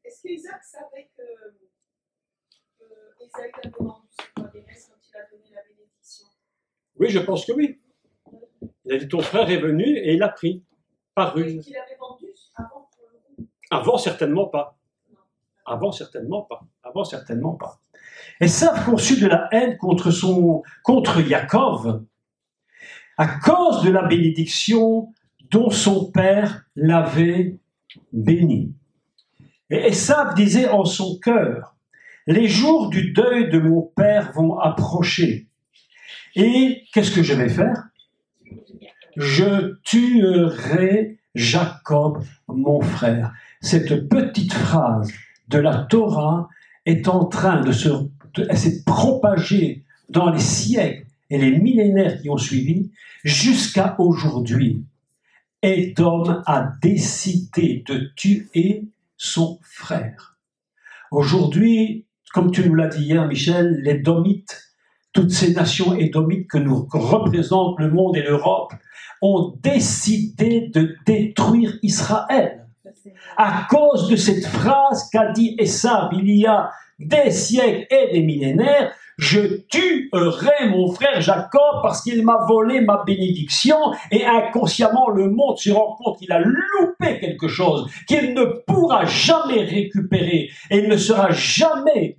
Est-ce qu'Isaac savait que Esaü avait vendu ce droit d'aînesse quand il a donné la bénédiction? Oui, je pense que oui. Il a dit, ton frère est venu et il a pris par ruse. Qu'il avait vendu avant pour le coup? Avant, certainement pas. Avant, certainement pas. Avant, certainement pas. Esav conçut de la haine contre Yaakov à cause de la bénédiction dont son père l'avait béni. Et Esav disait en son cœur, les jours du deuil de mon père vont approcher. Et qu'est-ce que je vais faire? Je tuerai Jacob, mon frère. Cette petite phrase de la Torah est en train de s'est propagée dans les siècles et les millénaires qui ont suivi jusqu'à aujourd'hui. Édom a décidé de tuer son frère. Aujourd'hui, comme tu nous l'as dit hier, Michel, les Édomites, toutes ces nations édomites que nous représentent le monde et l'Europe, ont décidé de détruire Israël. À cause de cette phrase qu'a dit Esav il y a des siècles et des millénaires, je tuerai mon frère Jacob parce qu'il m'a volé ma bénédiction, et inconsciemment le monde se rend compte qu'il a loupé quelque chose, qu'il ne pourra jamais récupérer, et il ne sera jamais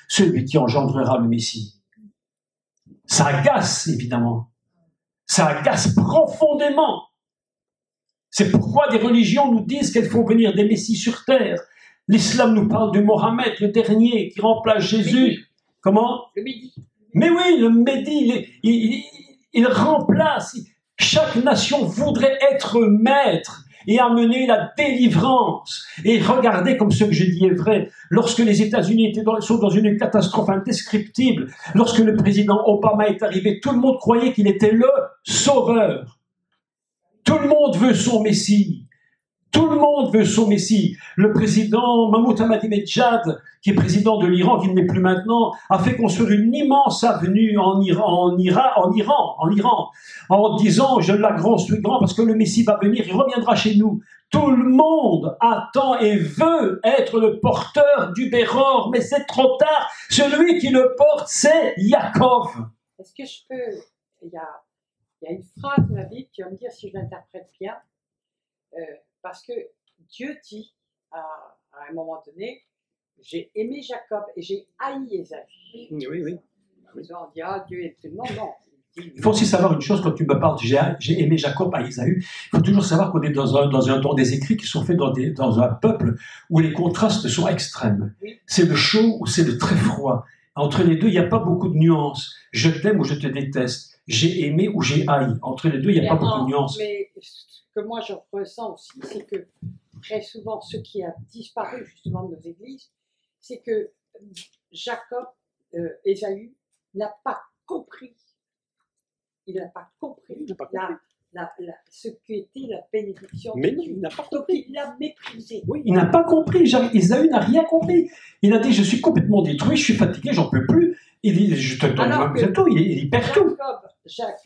celui qui engendrera le Messie. Ça agace, évidemment. Ça agace profondément. C'est pourquoi des religions nous disent qu'elles font venir des messies sur terre. L'islam nous parle de Mohammed, le dernier, qui remplace Jésus. Comment? Le midi. Mais oui, le Mehdi, il remplace. Chaque nation voudrait être maître et amener la délivrance. Et regardez comme ce que je dis est vrai. Lorsque les États-Unis sont dans une catastrophe indescriptible, lorsque le président Obama est arrivé, tout le monde croyait qu'il était le sauveur. Tout le monde veut son Messie. Tout le monde veut son Messie. Le président Mahmoud Ahmadinejad, qui est président de l'Iran, qui ne l'est plus maintenant, a fait construire une immense avenue en Iran, en disant « Je la construis grand parce que le Messie va venir, il reviendra chez nous ». Tout le monde attend et veut être le porteur du Béror, mais c'est trop tard. Celui qui le porte, c'est Yaakov. Est-ce que je peux... Il y a une phrase de la Bible, tu vas me dire si je l'interprète bien. Parce que Dieu dit à un moment donné, j'ai aimé Jacob et j'ai haï Ésaü. Oui. On dit, ah, Dieu est tellement... Non. Il faut aussi savoir une chose, quand tu me parles, j'ai aimé Jacob à Ésaü, il faut toujours savoir qu'on est dans des écrits qui sont faits dans un peuple où les contrastes sont extrêmes. Oui. C'est le chaud ou c'est le très froid. Entre les deux, il n'y a pas beaucoup de nuances. Je t'aime ou je te déteste. J'ai aimé ou j'ai haï. Entre les deux, il n'y a pas beaucoup de nuances. Mais ce que moi je ressens aussi, c'est que très souvent, ce qui a disparu justement de nos églises, c'est que Jacob, Ésaü, n'a pas compris. Il n'a pas compris ce qu'était la bénédiction Mais de non, Dieu. il n'a pas Donc compris. il l'a méprisé. Oui, il n'a pas compris. Ésaü n'a rien compris. Il a dit, je suis complètement détruit, je suis fatigué, j'en peux plus. Il dit, je te donne tout, il perd tout.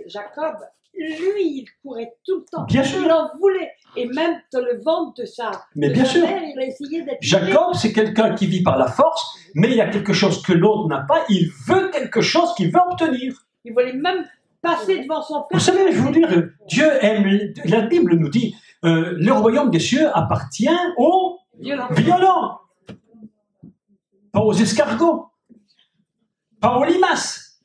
Jacob, lui, il courait tout le temps. Bien sûr. Il en voulait. Et même dans le ventre de sa Mais bien sûr. mère, il a essayé d'être... Jacob, c'est quelqu'un qui vit par la force, mais il y a quelque chose que l'autre n'a pas. Il veut quelque chose qu'il veut obtenir. Il voulait même passer devant son frère. Vous savez, je veux dire, Dieu aime, la Bible nous dit, le royaume des cieux appartient aux violents, pas aux escargots, pas aux limaces.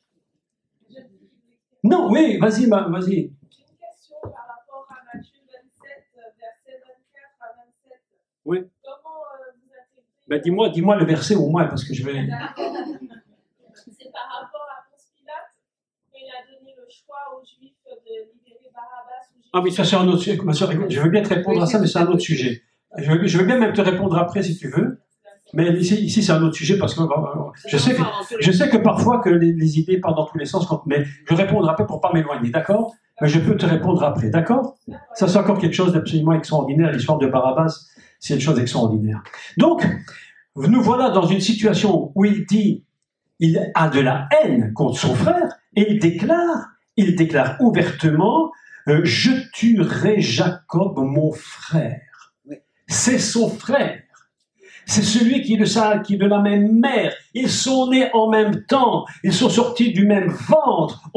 Non, oui, vas-y. J'ai une question par rapport à Matthieu 27, versets 24 à 27. Oui. Comment vous intégrez... Ben, dis-moi le verset au moins, parce que je vais... C'est par rapport à Ponce Pilate, il a donné le choix aux Juifs de libérer Barabbas ou Jésus. Ah oui, ça c'est un autre sujet. Ma soeur, je veux bien te répondre à ça, mais c'est un autre sujet. Je veux bien même te répondre après si tu veux. Mais ici c'est un autre sujet parce que je sais que parfois que les idées partent dans tous les sens, mais je répondrai après pour pas m'éloigner, d'accord? Mais je peux te répondre après, d'accord? Ça c'est encore quelque chose d'absolument extraordinaire, l'histoire de Barabbas, c'est une chose extraordinaire. Donc, nous voilà dans une situation où il dit, il a de la haine contre son frère, et il déclare ouvertement, je tuerai Jacob, mon frère. C'est son frère. C'est celui qui est de la même mère. Ils sont nés en même temps. Ils sont sortis du même ventre.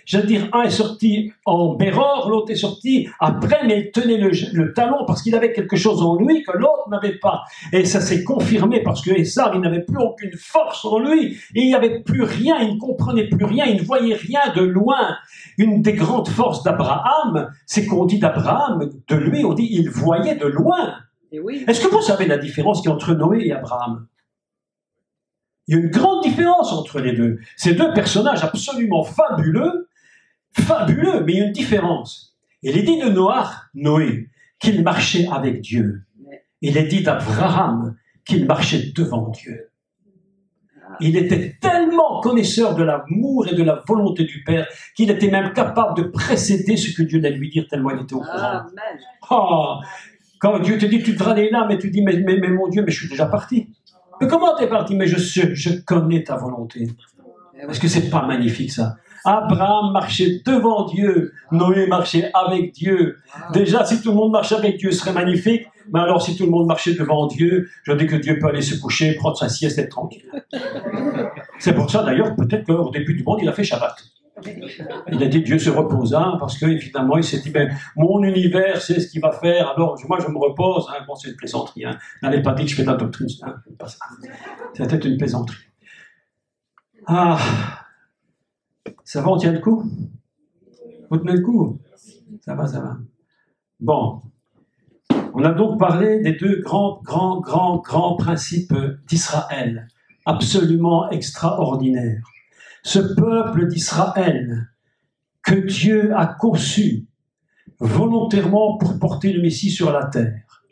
J'allais dire, un est sorti en Béror, l'autre est sorti après, mais il tenait le talon parce qu'il avait quelque chose en lui que l'autre n'avait pas. Et ça s'est confirmé parce que Esav, il n'avait plus aucune force en lui. Et il n'y avait plus rien, il ne comprenait plus rien, il ne voyait rien de loin. Une des grandes forces d'Abraham, c'est qu'on dit d'Abraham, de lui, on dit, il voyait de loin. Oui. Est-ce que vous savez la différence qu'il y a entre Noé et Abraham? Il y a une grande différence entre les deux. Ces deux personnages absolument fabuleux, mais il y a une différence. Il est dit de Noé, qu'il marchait avec Dieu. Il est dit d'Abraham qu'il marchait devant Dieu. Il était tellement connaisseur de l'amour et de la volonté du Père qu'il était même capable de précéder ce que Dieu allait lui dire tellement il était au courant. Amen. Oh, quand Dieu te dit, tu devras aller là, mais tu dis, mais mon Dieu, mais je suis déjà parti. Mais comment t'es parti? Mais je connais ta volonté. Est-ce que c'est pas magnifique ça? Abraham marchait devant Dieu, Noé marchait avec Dieu. Déjà, si tout le monde marchait avec Dieu, ce serait magnifique. Mais alors, si tout le monde marchait devant Dieu, je dis que Dieu peut aller se coucher, prendre sa sieste et être tranquille. C'est pour ça, d'ailleurs, peut-être qu'au début du monde, il a fait Shabbat. Il a dit Dieu se reposa parce que finalement il s'est dit ben, mon univers c'est ce qu'il va faire, alors moi je me repose. Hein. Bon, c'est une plaisanterie, hein. N'allez pas dire que je fais de la doctrine, hein. Pas ça. C'est peut-être une plaisanterie. Ah, ça va, on tient le coup? Vous tenez le coup? Ça va. Bon, On a donc parlé des deux grands principes d'Israël, absolument extraordinaires. Ce peuple d'Israël que Dieu a conçu volontairement pour porter le Messie sur la terre.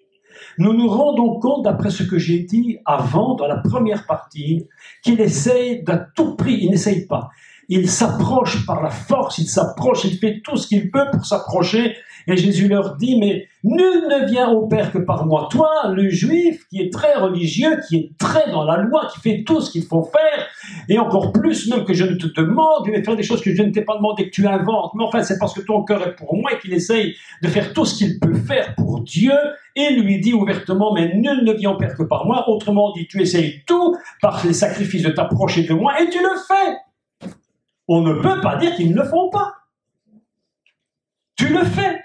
Nous nous rendons compte, d'après ce que j'ai dit avant, dans la première partie, qu'il essaye d'à tout prix, il n'essaye pas. Il s'approche par la force, il s'approche, il fait tout ce qu'il peut pour s'approcher. Et Jésus leur dit, mais nul ne vient au Père que par moi. Toi, le juif qui est très religieux, qui est très dans la loi, qui fait tout ce qu'il faut faire, et encore plus même que je ne te demande, il va faire des choses que je ne t'ai pas demandé, que tu inventes. Mais enfin, c'est parce que ton cœur est pour moi et qu'il essaye de faire tout ce qu'il peut faire pour Dieu. Et lui dit ouvertement, mais nul ne vient au Père que par moi. Autrement dit, tu essayes tout par les sacrifices de t'approcher de moi, et tu le fais. On ne peut pas dire qu'ils ne le font pas. Tu le fais.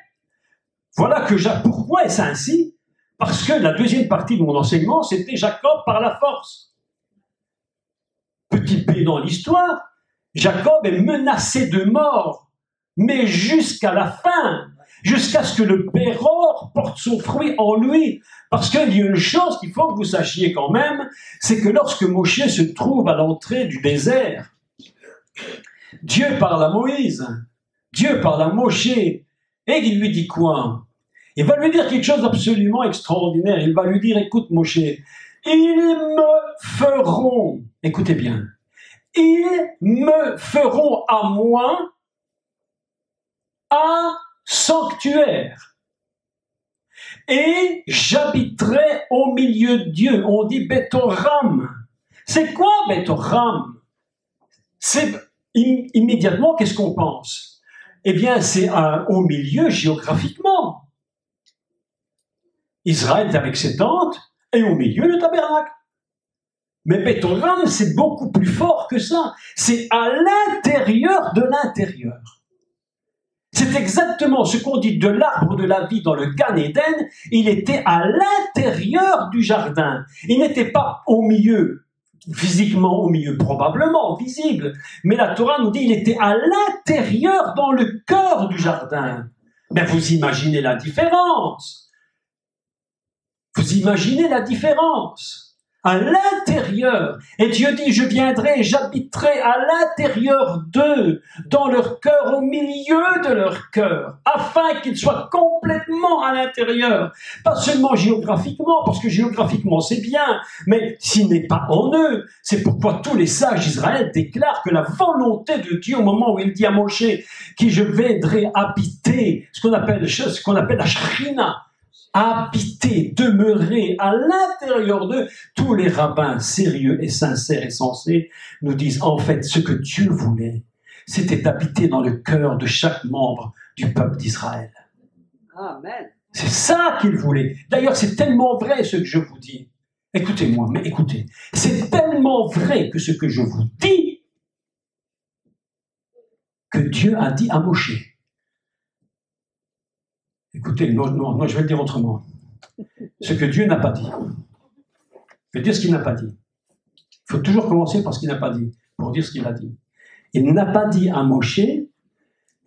Voilà pourquoi est-ce ainsi? Parce que la deuxième partie de mon enseignement, c'était Jacob par la force. Petit P dans l'histoire, Jacob est menacé de mort, mais jusqu'à la fin, jusqu'à ce que le Péror porte son fruit en lui. Parce qu'il y a une chose qu'il faut que vous sachiez quand même, c'est que lorsque Moïse se trouve à l'entrée du désert, Dieu parle à Moïse, Dieu parle à Moshe, et il lui dit quoi? Il va lui dire quelque chose d'absolument extraordinaire. Il va lui dire, écoute Moshe, ils me feront, écoutez bien, ils me feront à moi un sanctuaire. Et j'habiterai au milieu d'eux. On dit Bethoram. C'est quoi Bethoram? C'est immédiatement, qu'est-ce qu'on pense? Eh bien, c'est au milieu géographiquement. Israël est avec ses tentes et au milieu le tabernacle. Mais Bethoram, c'est beaucoup plus fort que ça. C'est à l'intérieur de l'intérieur. C'est exactement ce qu'on dit de l'arbre de la vie dans le Gan Eden. Il était à l'intérieur du jardin. Il n'était pas au milieu, physiquement au milieu, probablement visible. Mais la Torah nous dit qu'il était à l'intérieur, dans le cœur du jardin. Mais vous imaginez la différence. Vous imaginez la différence. À l'intérieur. Et Dieu dit, je viendrai et j'habiterai à l'intérieur d'eux, dans leur cœur, au milieu de leur cœur, afin qu'ils soient complètement à l'intérieur. Pas seulement géographiquement, parce que géographiquement c'est bien, mais s'il n'est pas en eux, c'est pourquoi tous les sages d'Israël déclarent que la volonté de Dieu, au moment où il dit à Moshe, qui je viendrai habiter, ce qu'on appelle la Shrina, habiter, demeurer à l'intérieur d'eux, tous les rabbins sérieux et sincères et sensés nous disent en fait ce que Dieu voulait, c'était d'habiter dans le cœur de chaque membre du peuple d'Israël. Amen. C'est ça qu'il voulait. D'ailleurs, c'est tellement vrai ce que je vous dis. Écoutez-moi, mais écoutez, c'est tellement vrai que ce que je vous dis que Dieu a dit à Moshe. Écoutez, non, je vais le dire autrement. Ce que Dieu n'a pas dit. Je vais dire ce qu'il n'a pas dit. Il faut toujours commencer par ce qu'il n'a pas dit, pour dire ce qu'il a dit. Il n'a pas dit à Moshe,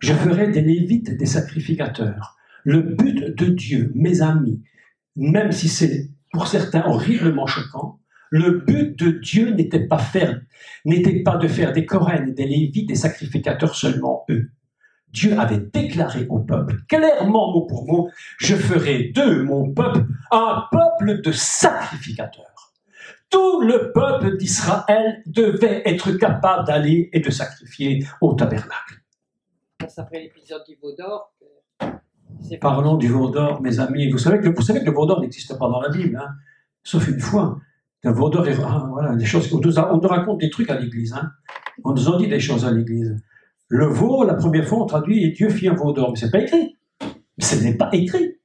je ferai des Lévites des sacrificateurs. Le but de Dieu, mes amis, même si c'est pour certains horriblement choquant, le but de Dieu n'était pas de faire des Coréens et des Lévites des sacrificateurs seulement eux. Dieu avait déclaré au peuple, clairement mot pour mot, je ferai de mon peuple un peuple de sacrificateurs. Tout le peuple d'Israël devait être capable d'aller et de sacrifier au tabernacle. Ça, après l'épisode du veau d'or. Parlons du veau d'or, mes amis. Vous savez que le veau d'or n'existe pas dans la Bible, hein, sauf une fois. Le veau d'or, voilà, des choses, on nous raconte des trucs à l'église. Hein. On nous en dit des choses à l'église. Le veau, la première fois, on traduit « et Dieu fit un veau d'or ». Mais ce n'est pas écrit. Ce n'est pas écrit.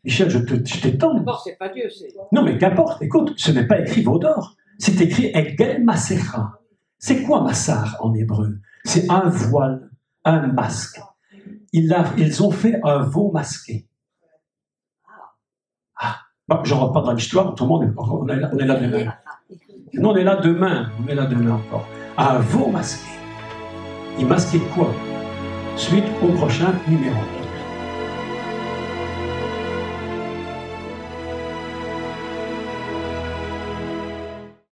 Michel, je t'étonne. D'abord, c'est pas Dieu, c'est... Non, mais qu'importe. Écoute, ce n'est pas écrit veau d'or. C'est écrit « Egel Masecha ». C'est quoi Massar en hébreu? C'est un voile, un masque. Ils ont fait un veau masqué. Ah, bon, j'en reparle dans l'histoire, autrement on est là demain. Non, on est là demain encore. Un veau masqué. Il masquait quoi? Suite au prochain numéro.